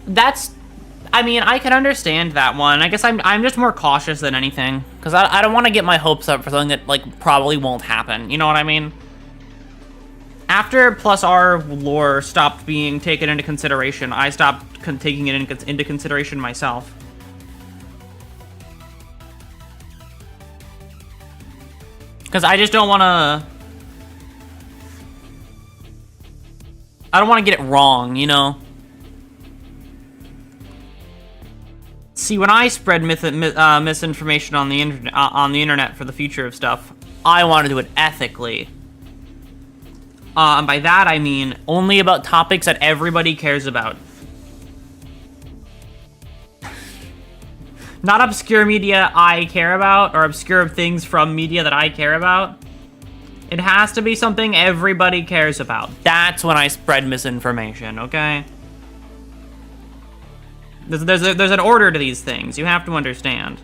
I mean, I can understand that one. I guess I'm just more cautious than anything. Because I don't want to get my hopes up for something that, like, probably won't happen. You know what I mean? After Plus R lore stopped being taken into consideration, I stopped taking it into consideration myself. Because I just don't want to... I don't want to get it wrong, you know? See, when I spread misinformation on the internet for the future of stuff, I want to do it ethically. And by that, I mean only about topics that everybody cares about. Not obscure media I care about, or obscure things from media that I care about. It has to be something everybody cares about. That's when I spread misinformation, okay? There's an order to these things. You have to understand.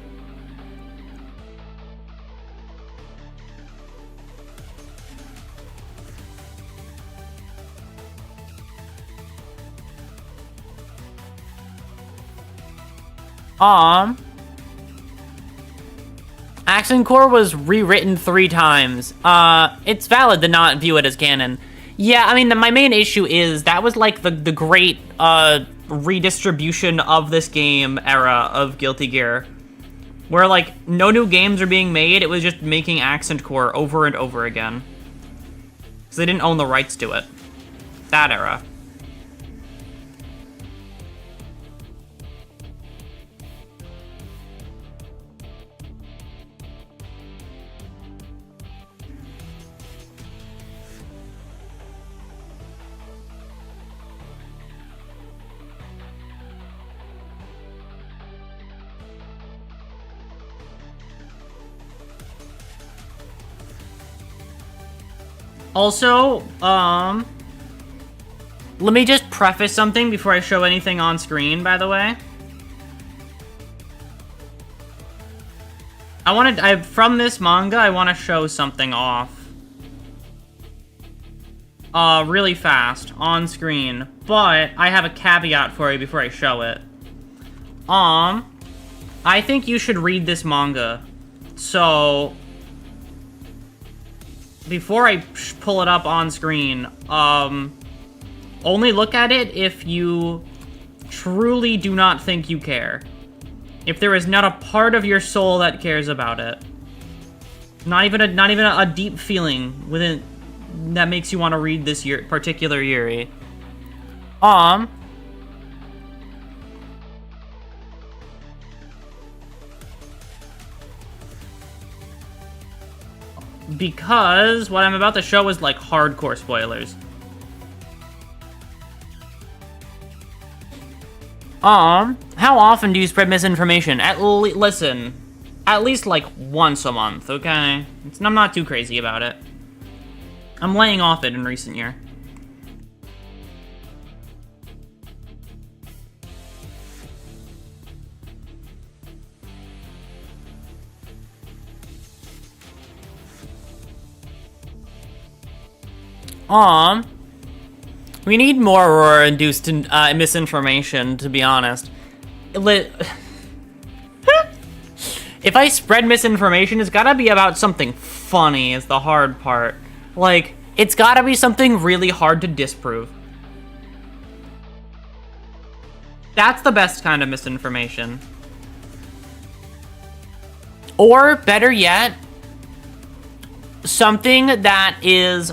Accent Core was rewritten 3 times. It's valid to not view it as canon. Yeah, I mean, my main issue is that was, like, the great, redistribution of this game era of Guilty Gear, where, like, no new games are being made, it was just making Accent Core over and over again. Because they didn't own the rights to it. That era. Also, let me just preface something before I show anything on screen, by the way. From this manga, I want to show something off. Really fast, on screen. But, I have a caveat for you before I show it. I think you should read this manga. So, before I pull it up on screen, only look at it if you truly do not think you care. If there is not a part of your soul that cares about it. Not even a deep feeling within that makes you want to read this particular Yuri. Because what I'm about to show is, like, hardcore spoilers. How often do you spread misinformation? Listen, at least, like, once a month, okay? I'm not too crazy about it. I'm laying off it in recent year. We need more Aurora-induced misinformation, to be honest. If I spread misinformation, it's gotta be about something funny, is the hard part. Like, it's gotta be something really hard to disprove. That's the best kind of misinformation. Or, better yet, something that is,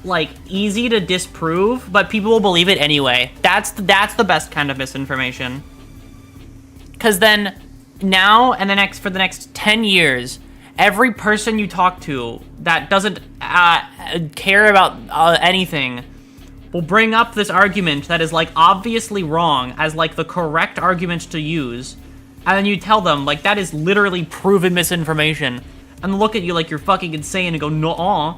like, easy to disprove, but people will believe it anyway. That's the best kind of misinformation. Because then, now and for the next 10 years, every person you talk to that doesn't care about anything will bring up this argument that is, like, obviously wrong as, like, the correct argument to use, and then you tell them, like, that is literally proven misinformation, and they'll look at you like you're fucking insane and go, no-uh.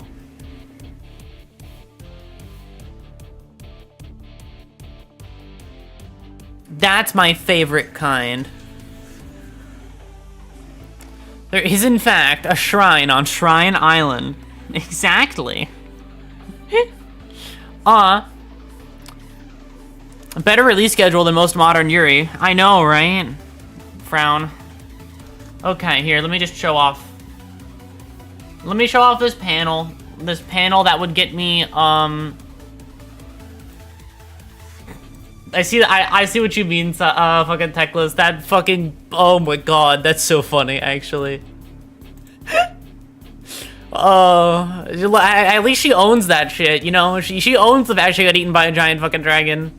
That's my favorite kind. There is, in fact, a shrine on Shrine Island. Exactly. A better release schedule than most modern Yuri. I know, right? Frown. Okay, here, let me just show off. Let me show off this panel. This panel that would get me, I see what you mean, fucking Techless. That fucking, oh my god, that's so funny, actually. At least she owns that shit, you know? She owns the fact she got eaten by a giant fucking dragon.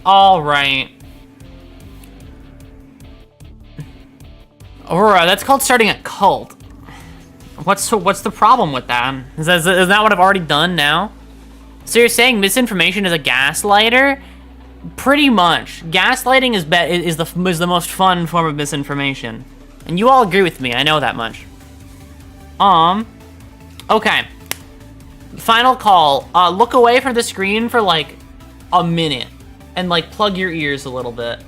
Alright. Aurora, that's called starting a cult. What's the problem with that? Is that what I've already done now? So you're saying misinformation is a gaslighter? Pretty much. Gaslighting is the most fun form of misinformation. And you all agree with me, I know that much. Okay. Final call. Look away from the screen for, like, a minute. And, like, plug your ears a little bit.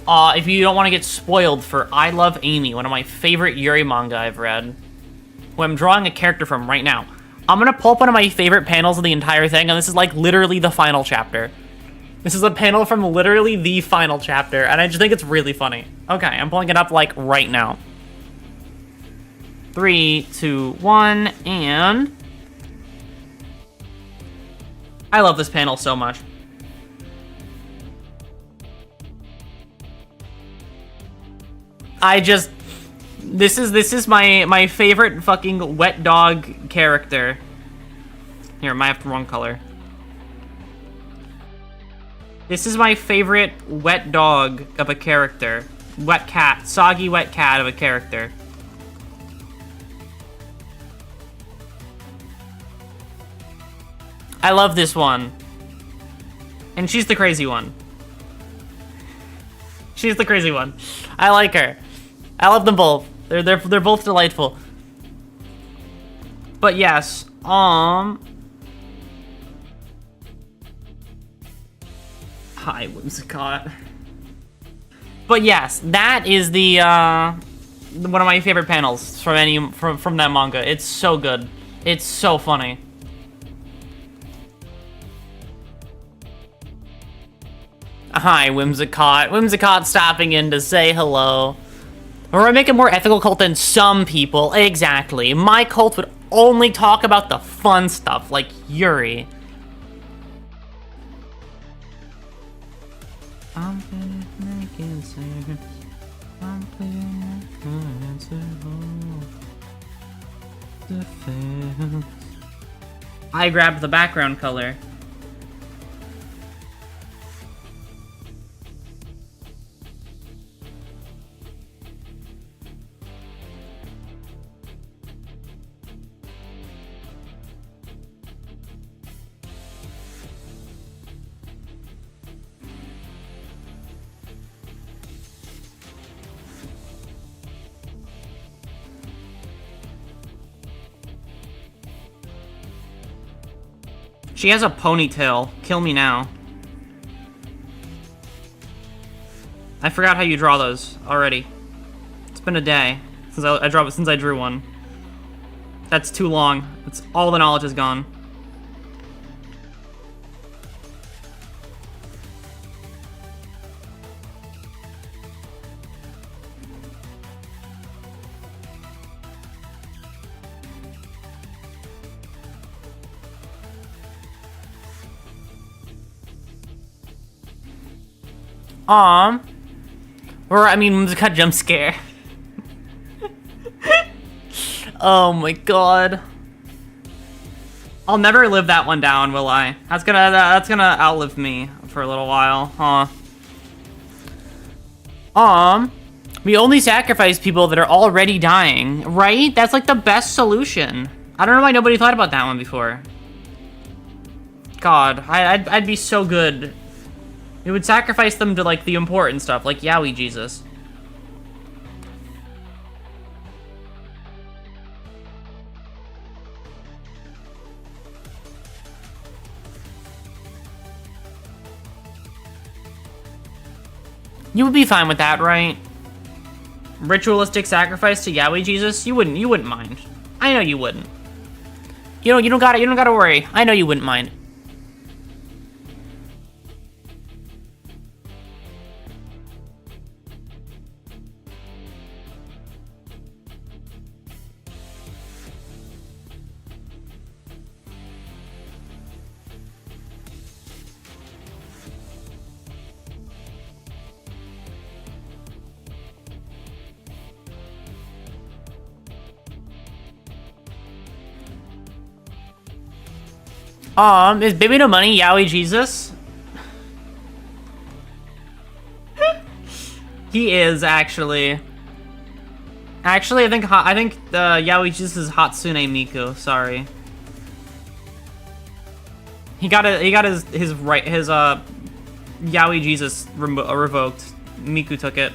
If you don't want to get spoiled for I Love Amy, one of my favorite Yuri manga I've read. Who I'm drawing a character from right now. I'm gonna pull up one of my favorite panels of the entire thing, and this is, like, literally the final chapter. This is a panel from literally the final chapter, and I just think it's really funny. Okay, I'm pulling it up, like, right now. 3, 2, 1, and... I love this panel so much. This is my favorite fucking wet dog character. Here, I might have the wrong color. This is my favorite wet dog of a character. Wet cat. Soggy wet cat of a character. I love this one. And she's the crazy one. She's the crazy one. I like her. I love them both. They're both delightful. But yes, hi, Whimsicott. But yes, that is the one of my favorite panels from that manga. It's so good. It's so funny. Hi, Whimsicott. Whimsicott stopping in to say hello. Or I make a more ethical cult than some people. Exactly. My cult would only talk about the fun stuff, like Yuri. I grabbed the background color. She has a ponytail. Kill me now. I forgot how you draw those already. It's been a day since I drew one. That's too long. It's all the knowledge is gone. Or, I mean, it's a jump scare. Oh my god. I'll never live that one down, will I? That's gonna outlive me for a little while, huh? We only sacrifice people that are already dying, right? That's like the best solution. I don't know why nobody thought about that one before. God, I'd be so good. We would sacrifice them to, like, the important stuff, like Yaoi Jesus. You would be fine with that, right? Ritualistic sacrifice to Yaoi Jesus? You wouldn't mind. I know you wouldn't. You don't gotta worry. I know you wouldn't mind. Is Baby No Money Yaoi Jesus? He is actually. Actually, I think Yaoi Jesus is Hatsune Miku. Sorry. He got his Yaoi Jesus revoked. Miku took it.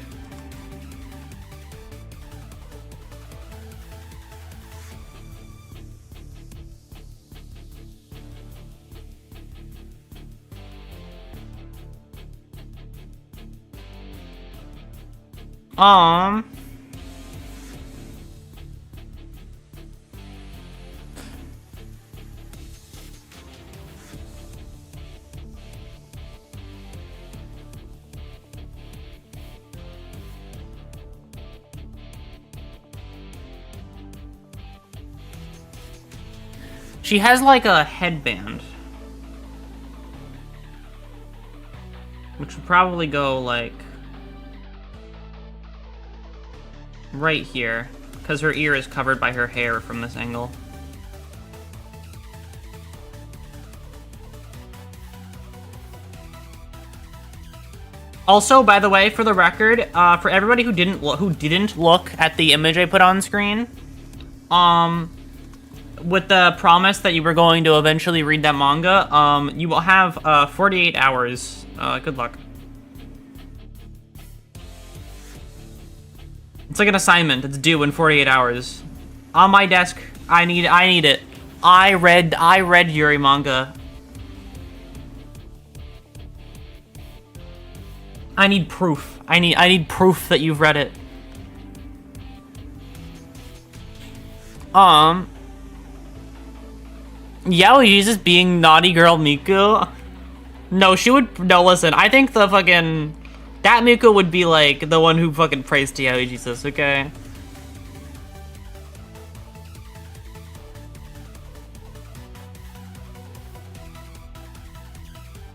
She has like a headband. Which would probably go like right here, because her ear is covered by her hair from this angle. Also, by the way, for the record, for everybody who didn't look at the image I put on screen, with the promise that you were going to eventually read that manga, you will have 48 hours. Good luck. It's like an assignment. It's due in 48 hours. On my desk. I need it. I read Yuri manga. I need proof. I need proof that you've read it. Yaoi is being naughty girl Miku. No, she would. No, listen. I think the fucking that Miku would be like the one who fucking prays to Yaoi Jesus. Okay.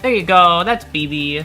There you go. That's BB.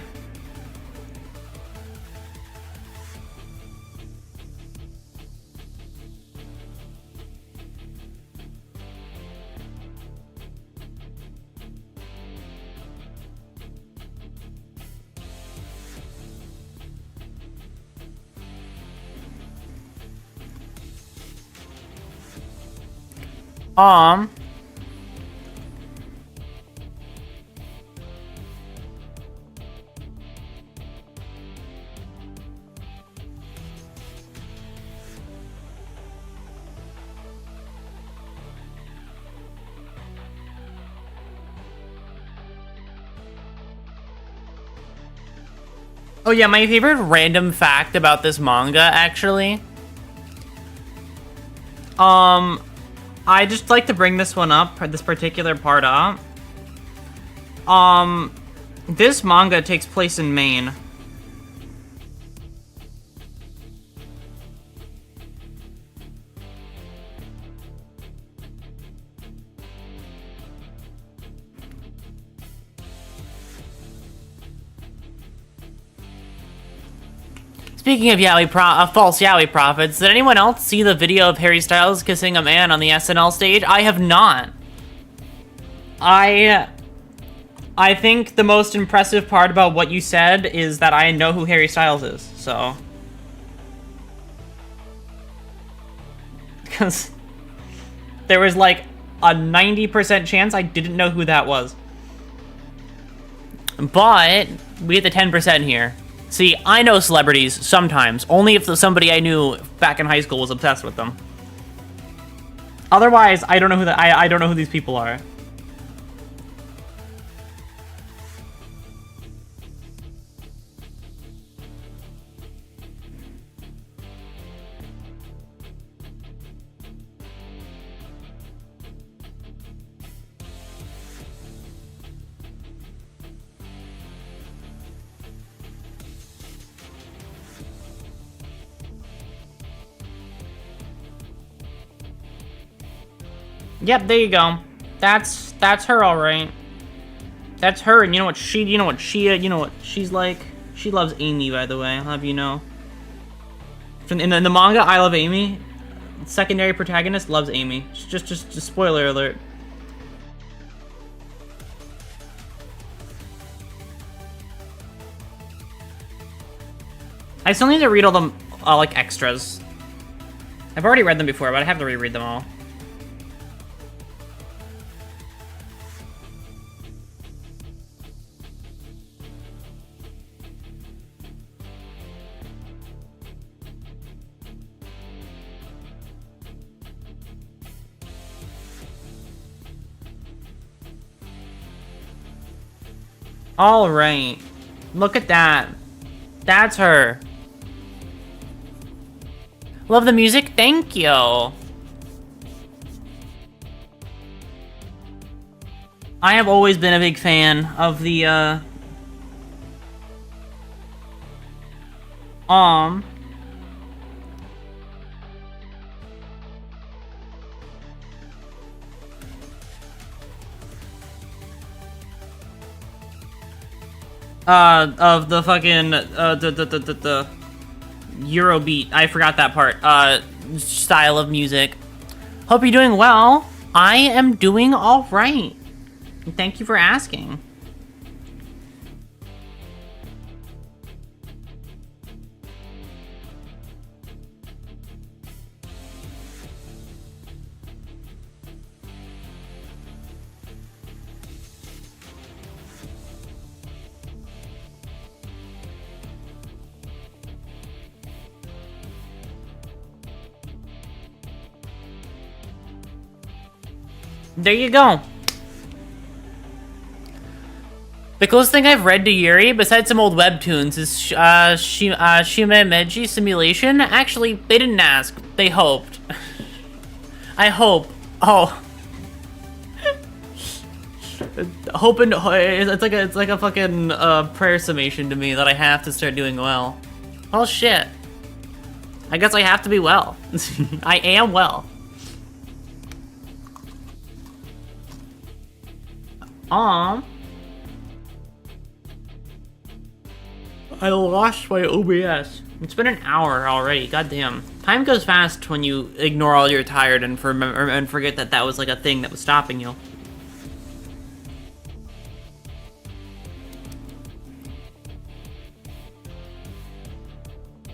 Oh yeah, my favorite random fact about this manga, actually. I just like to bring this one up, this particular part up. This manga takes place in Maine. Speaking of false Yaoi prophets, did anyone else see the video of Harry Styles kissing a man on the SNL stage? I have not. I think the most impressive part about what you said is that I know who Harry Styles is, so. Because there was like a 90% chance I didn't know who that was. But we get the 10% here. See, I know celebrities sometimes, only if somebody I knew back in high school was obsessed with them. Otherwise, I don't know who I don't know who these people are. Yep, there you go. That's her, all right. That's her, and you know what she's like. She loves Amy, by the way. I'll have you know. In the manga, I Love Amy. Secondary protagonist loves Amy. Just spoiler alert. I still need to read all the like extras. I've already read them before, but I have to reread them all. All right. Look at that. That's her. Love the music? Thank you. I have always been a big fan of the, of the fucking, the Eurobeat. I forgot that part. Style of music. Hope you're doing well. I am doing all right. Thank you for asking. There you go. The closest thing I've read to Yuri, besides some old webtoons, is Shimemeji Simulation. Actually, they didn't ask. They hoped. I hope. Oh. Hoping. It's like a fucking prayer summation to me that I have to start doing well. Oh shit. I guess I have to be well. I am well. I lost my OBS. It's been an hour already, goddamn. Time goes fast when you ignore all you're tired and forget that that was like a thing that was stopping you.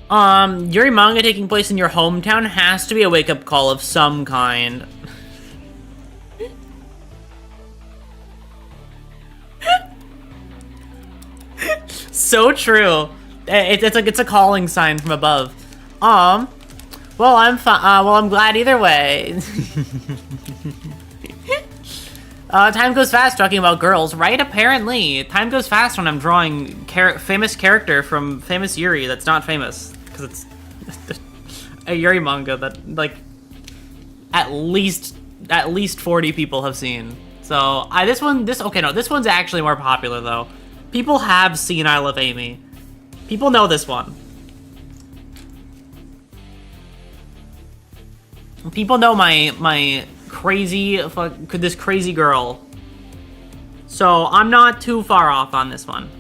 Yuri manga taking place in your hometown has to be a wake-up call of some kind. So true. It's a calling sign from above. Well, I'm glad either way. Time goes fast talking about girls, right? Apparently, time goes fast when I'm drawing famous character from famous Yuri that's not famous, because it's a Yuri manga that like at least 40 people have seen. So this one's actually more popular though. People have seen I Love Amy. People know this one. People know my crazy this crazy girl. So I'm not too far off on this one.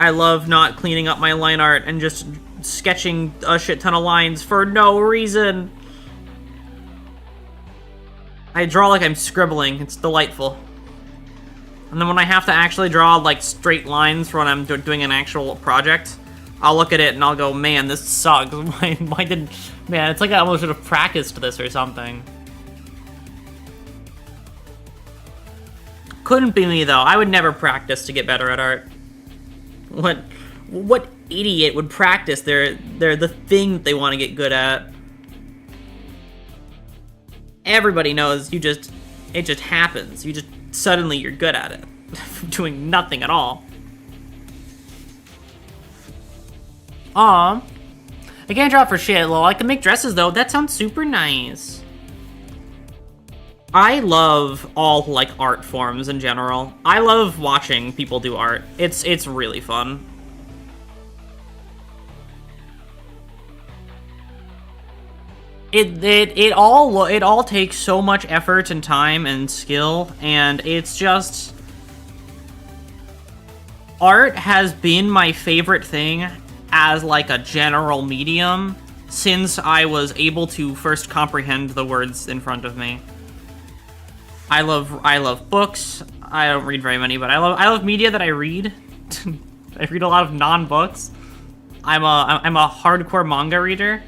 I love not cleaning up my line art and just sketching a shit ton of lines for no reason. I draw like I'm scribbling. It's delightful. And then when I have to actually draw like straight lines for when I'm doing an actual project, I'll look at it and I'll go, man, this sucks. Why didn't... Man, it's like I almost should have practiced this or something. Couldn't be me, though. I would never practice to get better at art. What idiot would practice? They're the thing that they want to get good at. Everybody knows it just happens. Suddenly you're good at it. Doing nothing at all. I can't draw for shit, lol. I can make dresses though. That sounds super nice. I love all like art forms in general. I love watching people do art. It's really fun. It all takes so much effort and time and skill, and it's just... Art has been my favorite thing as like a general medium since I was able to first comprehend the words in front of me. I love books. I don't read very many, but I love media that I read. I read a lot of non-books. I'm a hardcore manga reader.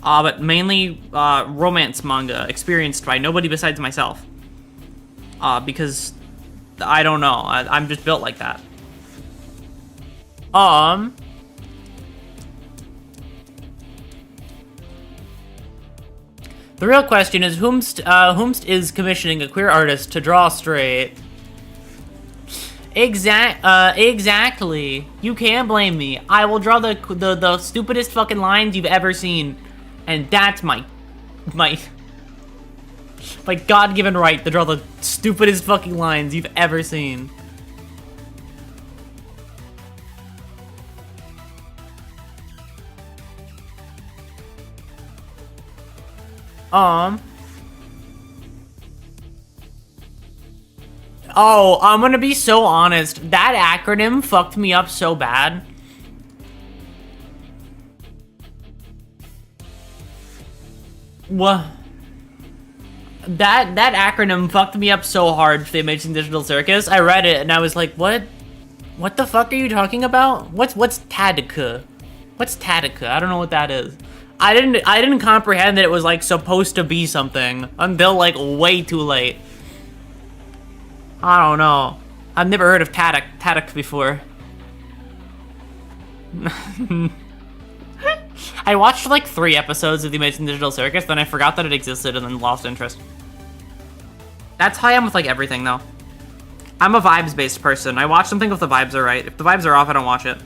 But mainly romance manga, experienced by nobody besides myself. Because I don't know, I'm just built like that. The real question is, whomst is commissioning a queer artist to draw straight? Exactly. You can't blame me. I will draw the stupidest fucking lines you've ever seen. And that's my God-given right to draw the stupidest fucking lines you've ever seen. Oh, I'm gonna be so honest. That acronym fucked me up so bad. What? That acronym fucked me up so hard for the Amazing Digital Circus. I read it and I was like, what? What the fuck are you talking about? What's Tadica? What's Tadica? I don't know what that is. I didn't comprehend that it was like supposed to be something until like way too late. I don't know. I've never heard of Tadic before. I watched like 3 episodes of the Amazing Digital Circus, then I forgot that it existed and then lost interest. That's how I am with like everything though. I'm a vibes-based person. I watch something if the vibes are right. If the vibes are off, I don't watch it.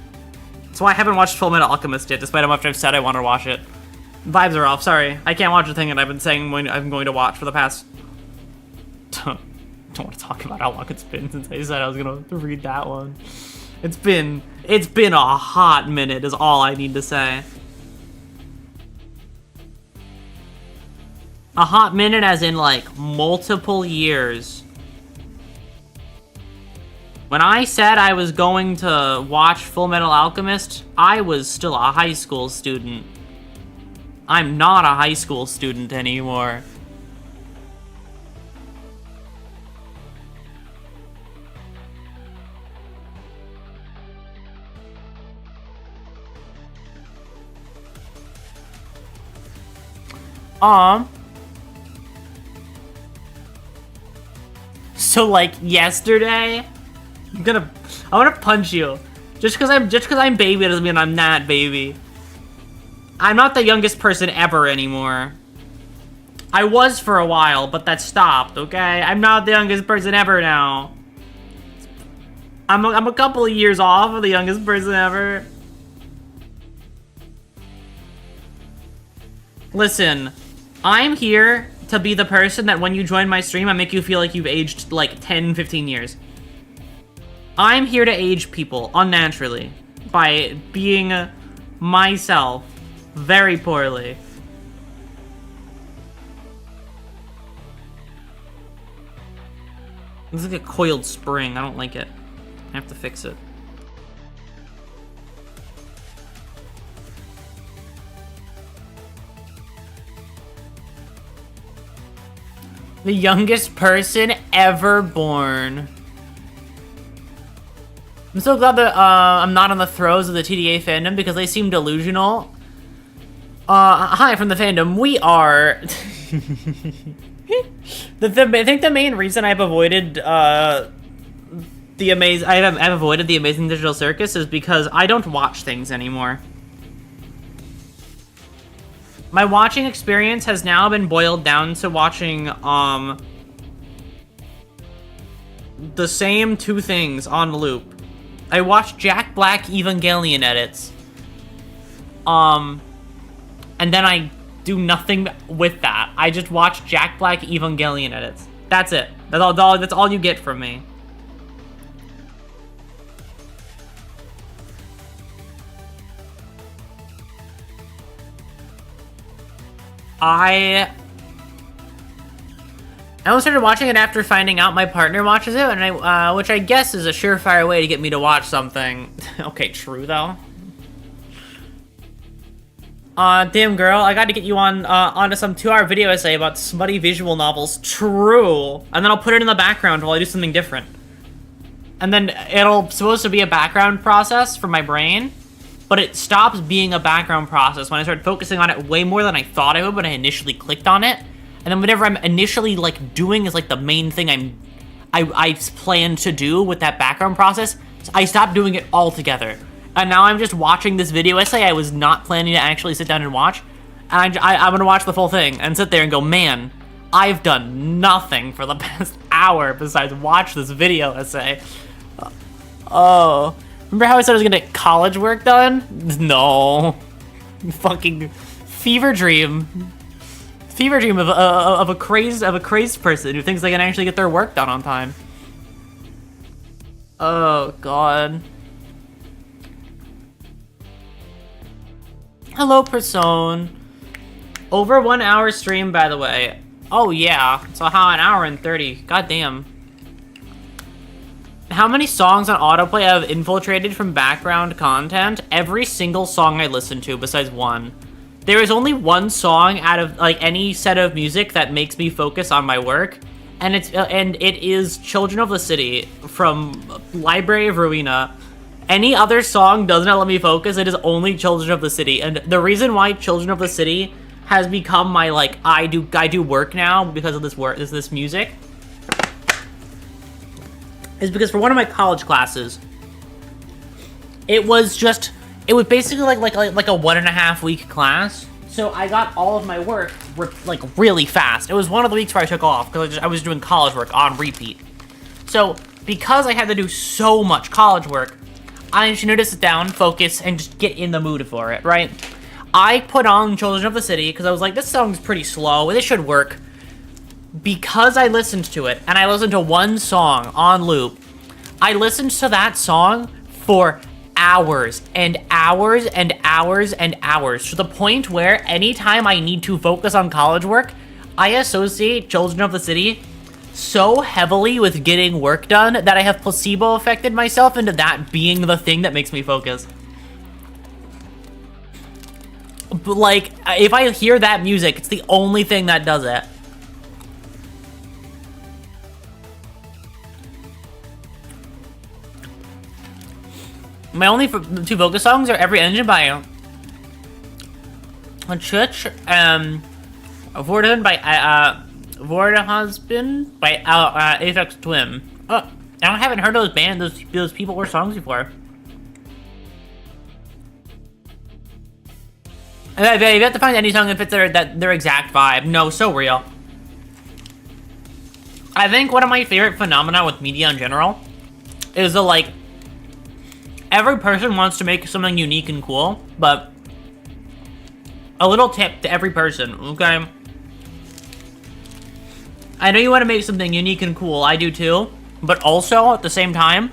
That's why I haven't watched Full Metal Alchemist yet, despite how much I've said I want to watch it. Vibes are off, sorry. I can't watch the thing that I've been saying I'm going to watch for the past... Don't want to talk about how long it's been since I said I was going to read that one. It's been a hot minute is all I need to say. A hot minute as in like multiple years. When I said I was going to watch Full Metal Alchemist, I was still a high school student. I'm not a high school student anymore. So like yesterday, I wanna punch you. Just cause I'm baby doesn't mean I'm not baby. I'm not the youngest person ever anymore. I was for a while, but that stopped, okay? I'm not the youngest person ever now. I'm a couple of years off of the youngest person ever. Listen, I'm here to be the person that when you join my stream, I make you feel like you've aged like 10, 15 years. I'm here to age people unnaturally by being myself very poorly. This is like a coiled spring. I don't like it. I have to fix it. The youngest person ever born. I'm so glad that I'm not on the throes of the TDA fandom because they seem delusional. Hi from the fandom. We are... I think the main reason I've avoided I've avoided the Amazing Digital Circus is because I don't watch things anymore. My watching experience has now been boiled down to watching the same 2 things on loop. I watched Jack Black Evangelion edits. And then I do nothing with that. I just watch Jack Black Evangelion edits. That's it. That's all you get from me. I only started watching it after finding out my partner watches it, and which I guess is a surefire way to get me to watch something. Okay, true though. Damn girl, I got to get you onto some 2-hour video essay about smutty visual novels. True. And then I'll put it in the background while I do something different. And then it'll supposed to be a background process for my brain, but it stops being a background process when I start focusing on it way more than I thought I would when I initially clicked on it. And then whatever I'm initially like doing is like the main thing I plan to do with that background process, so I stopped doing it altogether. And now I'm just watching this video essay I was not planning to actually sit down and watch. And I'm gonna watch the full thing and sit there and go, man, I've done nothing for the past hour besides watch this video essay. Oh, remember how I said I was gonna get college work done? No. Fucking fever dream. Fever dream of a crazed person who thinks they can actually get their work done on time. Oh, God. Hello, Persone. Over 1 hour stream, by the way. Oh, yeah. So how an hour and 30. God damn. How many songs on autoplay I have infiltrated from background content? Every single song I listen to, besides one. There is only one song out of like any set of music that makes me focus on my work, and it is "Children of the City" from Library of Ruina. Any other song does not let me focus. It is only "Children of the City," and the reason why "Children of the City" has become my like I do work now because of this music is because for one of my college classes, it was basically like a 1.5 week class. So I got all of my work like really fast. It was one of the weeks where I took off because I was doing college work on repeat. So because I had to do so much college work, I just needed to sit down, focus, and just get in the mood for it, right? I put on Children of the City because I was like, this song's pretty slow. This should work. Because I listened to it, and I listened to one song on loop, I listened to that song for hours and hours and hours and hours, to the point where anytime I need to focus on college work, I associate Children of the City so heavily with getting work done that I have placebo affected myself into that being the thing that makes me focus. But like, if I hear that music, it's the only thing that does it. My only two focus songs are Every Engine by Church, Vorderhusband by Vorderhusband by Aphex Twin. Oh, I haven't heard those bands, those people or songs before. You have to find any song that fits their exact vibe. No, so real. I think one of my favorite phenomena with media in general is the like, every person wants to make something unique and cool, but a little tip to every person, okay? I know you want to make something unique and cool, I do too, but also, at the same time,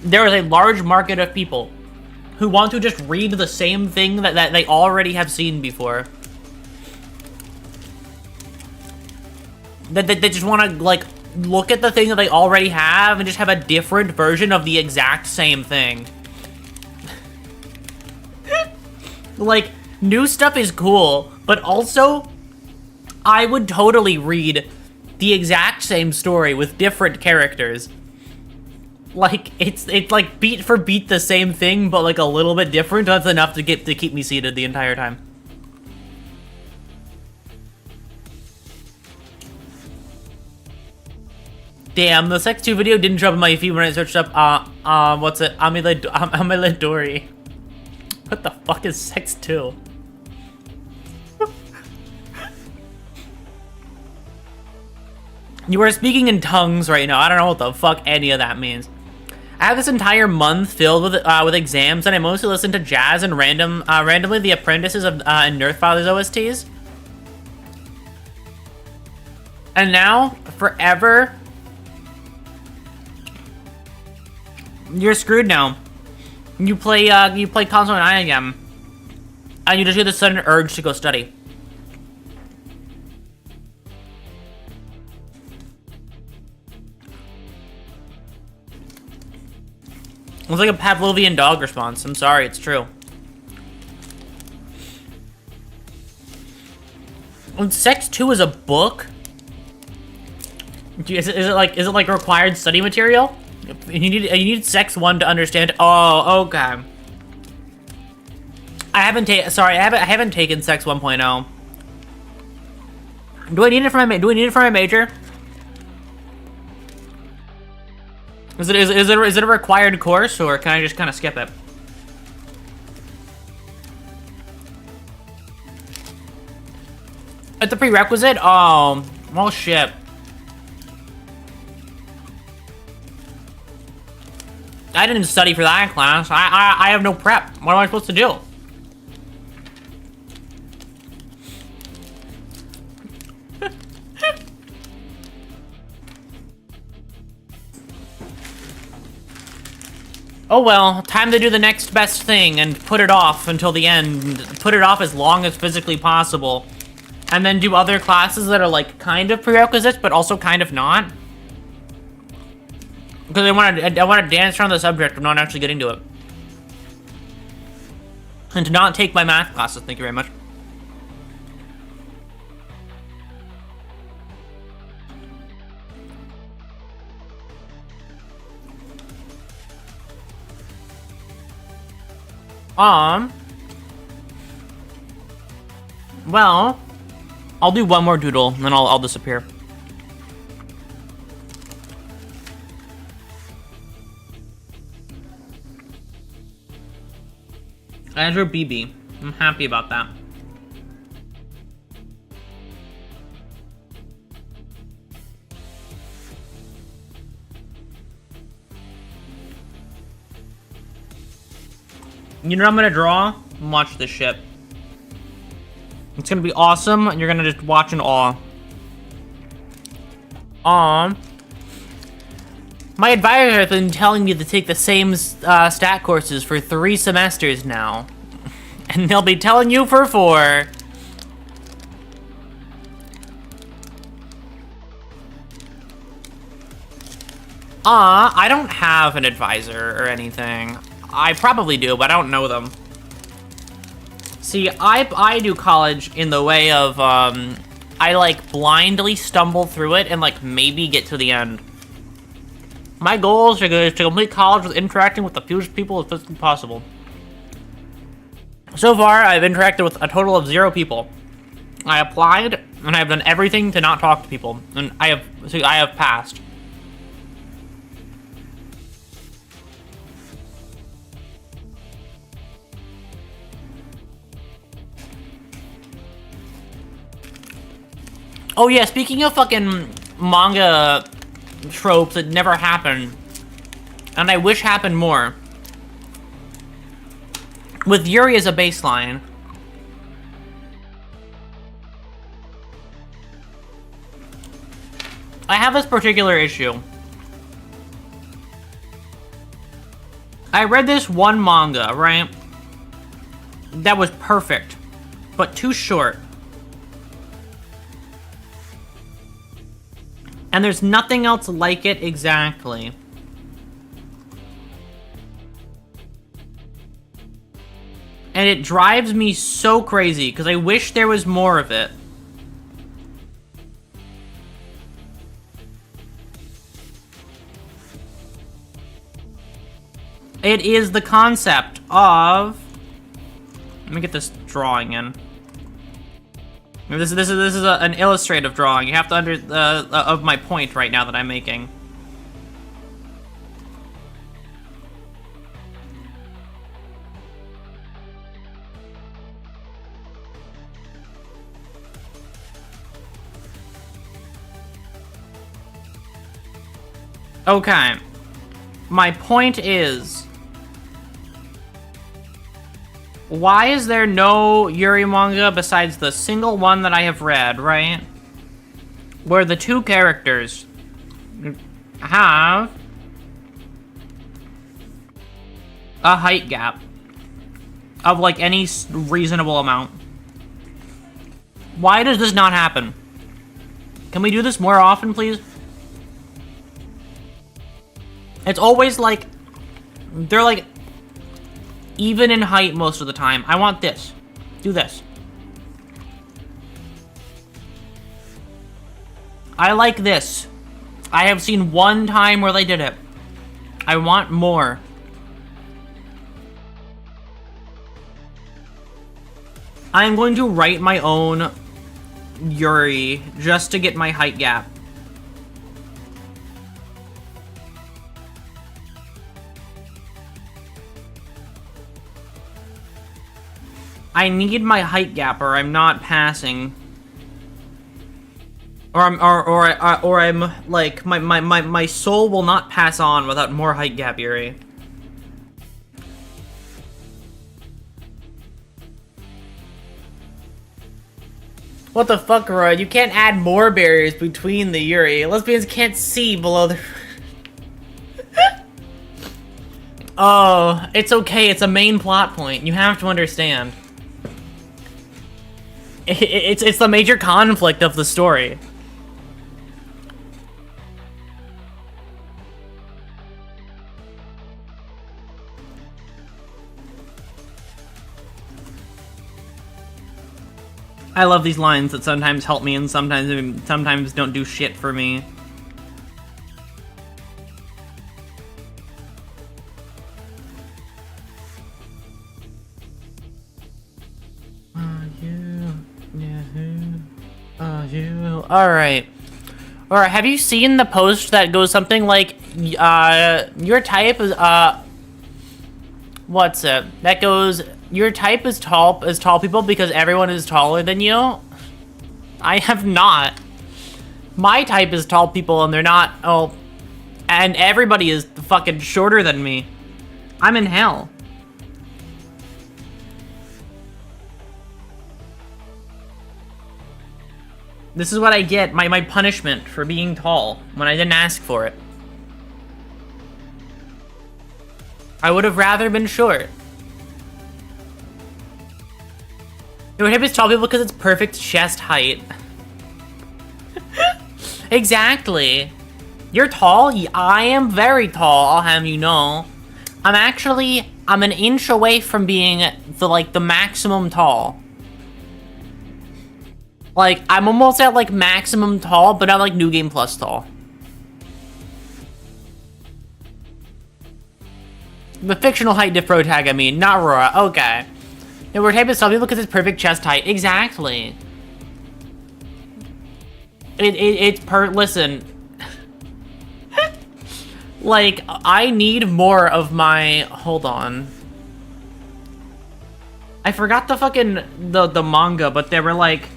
there is a large market of people who want to just read the same thing that they already have seen before. That they just want to, like, look at the thing that they already have and just have a different version of the exact same thing. Like, new stuff is cool, but also, I would totally read the exact same story with different characters. Like, it's like beat for beat the same thing, but like a little bit different. That's enough to keep me seated the entire time. Damn, the Sex 2 video didn't show up in my feed when I searched up, what's it? Amidori. What the fuck is Sex 2? You are speaking in tongues right now. I don't know what the fuck any of that means. I have this entire month filled with exams, and I mostly listen to jazz and randomly The Apprentices and Nerdfather's OSTs. And now, forever, you're screwed now. You play Console 9 again, and you just get the sudden urge to go study. It's like a Pavlovian dog response. I'm sorry, it's true. When Sex 2 is a book, is it like required study material? You need Sex 1 to understand. Oh, okay. I haven't taken Sex 1.0. Do I need it for my major? Is it a required course, or can I just kind of skip it? It's a prerequisite? Oh, well, shit. I didn't study for that class. I have no prep. What am I supposed to do? Oh well, time to do the next best thing and put it off until the end. Put it off as long as physically possible. And then do other classes that are like kind of prerequisites, but also kind of not. Because I want to dance around the subject of not actually getting to it. And to not take my math classes, thank you very much. Well, I'll do one more doodle, and then I'll disappear. Andrew BB. I'm happy about that. You know what I'm gonna draw? Watch this shit. It's gonna be awesome, and you're gonna just watch in awe. My advisor has been telling me to take the same stat courses for 3 semesters now. And they'll be telling you for 4. I don't have an advisor or anything. I probably do, but I don't know them. See, I do college in the way of, I, like, blindly stumble through it and, like, maybe get to the end. My goal is to complete college with interacting with the fewest people as physically possible. So far, I've interacted with a total of 0 people. I applied, and I've done everything to not talk to people, and I have passed. Oh yeah, speaking of fucking manga tropes that never happen, and I wish happened more. With Yuri as a baseline, I have this particular issue. I read this one manga, right? That was perfect, but too short. And there's nothing else like it exactly. And it drives me so crazy, because I wish there was more of it. It is the concept of... Let me get this drawing in. This is an illustrative drawing. You have to of my point right now that I'm making. Okay. My point is, why is there no Yuri manga besides the single one that I have read, right? Where the 2 characters have a height gap of, like, any reasonable amount. Why does this not happen? Can we do this more often, please? It's always, like, they're, like, even in height most of the time. I want this. Do this. I like this. I have seen one time where they did it. I want more. I'm going to write my own Yuri just to get my height gap. I need my height gap, or I'm not passing. Or I'm like my soul will not pass on without more height gap, Yuri. What the fuck, Roy? You can't add more barriers between the Yuri. Lesbians can't see below the... Oh, it's okay. It's a main plot point. You have to understand. It's the major conflict of the story. I love these lines that sometimes help me and sometimes don't do shit for me. Alright. Alright, have you seen the post that goes something like, your type is, what's it? That goes, your type is tall people because everyone is taller than you? I have not. My type is tall people and they're not, and everybody is fucking shorter than me. I'm in hell. This is what I get, my punishment for being tall, when I didn't ask for it. I would have rather been short. Your hip is tall people because it's perfect chest height. Exactly. You're tall? I am very tall, I'll have you know. I'm an inch away from being the maximum tall. Like, I'm almost at, like, maximum tall, but not, like, New Game Plus tall. The fictional height diff pro tag, I mean, not Aurora. Okay. And we're typing some people because it's perfect chest height. Exactly. Listen. Like, I need more of my... Hold on. I forgot the fucking... The manga, but they were, like...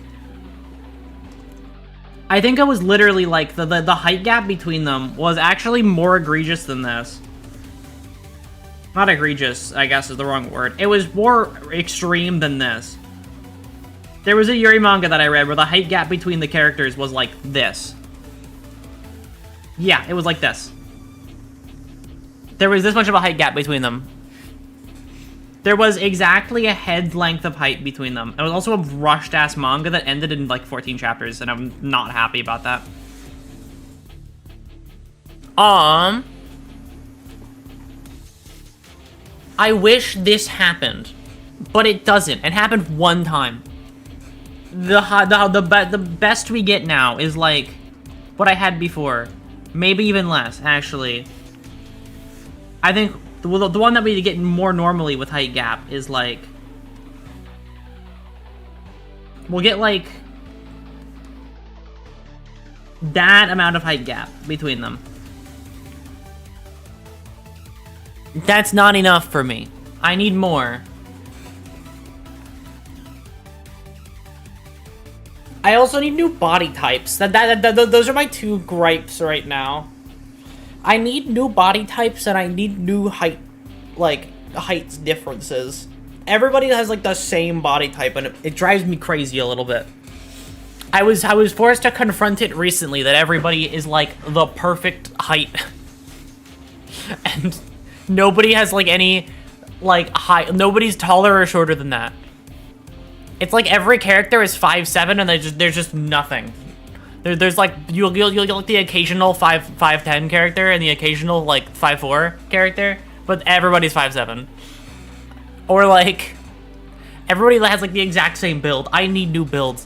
I think it was literally, like, the height gap between them was actually more egregious than this. Not egregious, I guess is the wrong word. It was more extreme than this. There was a Yuri manga that I read where the height gap between the characters was like this. Yeah, it was like this. There was this much of a height gap between them. There was exactly a head's length of height between them. It was also a rushed-ass manga that ended in, like, 14 chapters, and I'm not happy about that. I wish this happened, but it doesn't. It happened one time. The best we get now is, like, what I had before. Maybe even less, actually. I think... The one that we get more normally with height gap is, like... We'll get, like... that amount of height gap between them. That's not enough for me. I need more. I also need new body types. Those are my two gripes right now. I need new body types and I need new height differences. Everybody has like the same body type and it drives me crazy a little bit. I was forced to confront it recently that everybody is like the perfect height. And nobody has like any like height, nobody's taller or shorter than that. It's like every character is 5'7" and there's just nothing. There's like you'll get the occasional 5'10" character and the occasional like 5'4" character, but everybody's 5'7". Or like everybody has like the exact same build. I need new builds.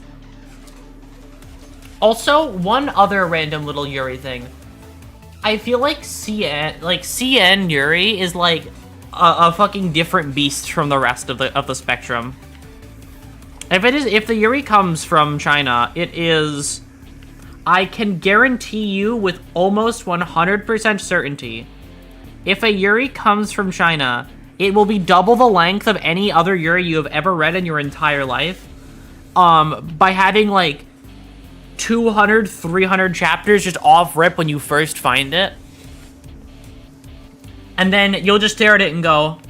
Also, one other random little Yuri thing. I feel like CN Yuri is like a fucking different beast from the rest of the spectrum. If the Yuri comes from China, it is, I can guarantee you with almost 100% certainty, if a Yuri comes from China, it will be double the length of any other Yuri you have ever read in your entire life. By having like 200, 300 chapters just off rip when you first find it. And then you'll just stare at it and go,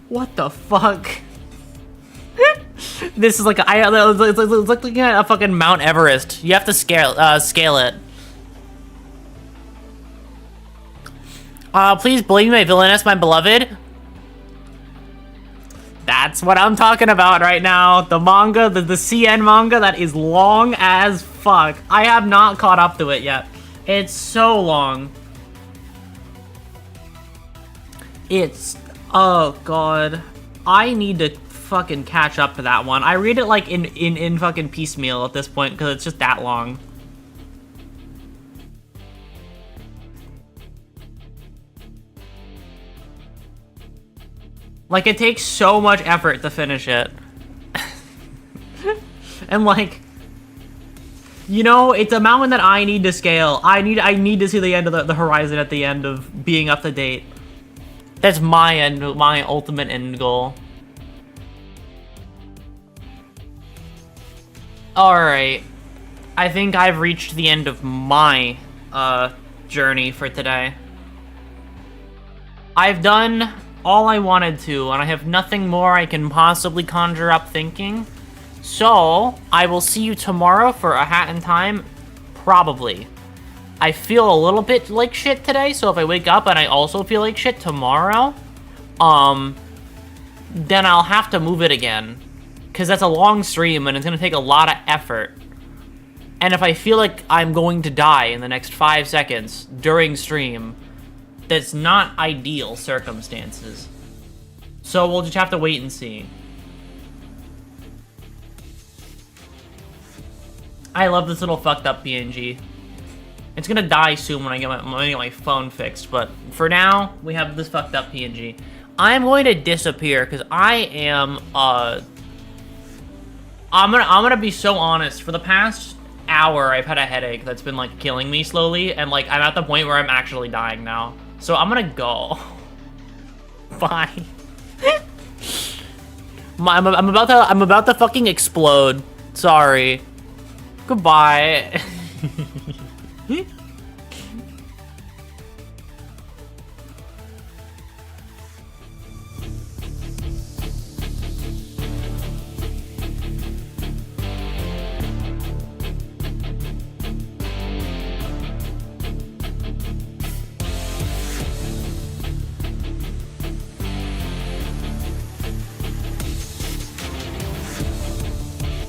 what the fuck? This is like, it's like looking at a fucking Mount Everest. You have to scale it. Please believe me, villainess, my beloved. That's what I'm talking about right now. The manga, the CN manga that is long as fuck. I have not caught up to it yet. It's so long. It's, oh god. I need to fucking catch up to that one. I read it like in fucking piecemeal at this point because it's just that long. Like, it takes so much effort to finish it. And like, you know, it's a mountain that I need to scale. I need to see the end of the horizon at the end of being up to date. That's my ultimate end goal. Alright. I think I've reached the end of my journey for today. I've done all I wanted to, and I have nothing more I can possibly conjure up thinking. So, I will see you tomorrow for a Hat in Time, probably. I feel a little bit like shit today, so if I wake up and I also feel like shit tomorrow, then I'll have to move it again. Because that's a long stream, and it's going to take a lot of effort. And if I feel like I'm going to die in the next 5 seconds during stream, that's not ideal circumstances. So we'll just have to wait and see. I love this little fucked up PNG. It's gonna die soon when I get my phone fixed, but for now, we have this fucked up PNG. I'm going to disappear, because I am, I'm gonna be so honest. For the past hour, I've had a headache that's been, like, killing me slowly, and, like, I'm at the point where I'm actually dying now. So I'm gonna go. Bye. I'm about to fucking explode. Sorry. Goodbye.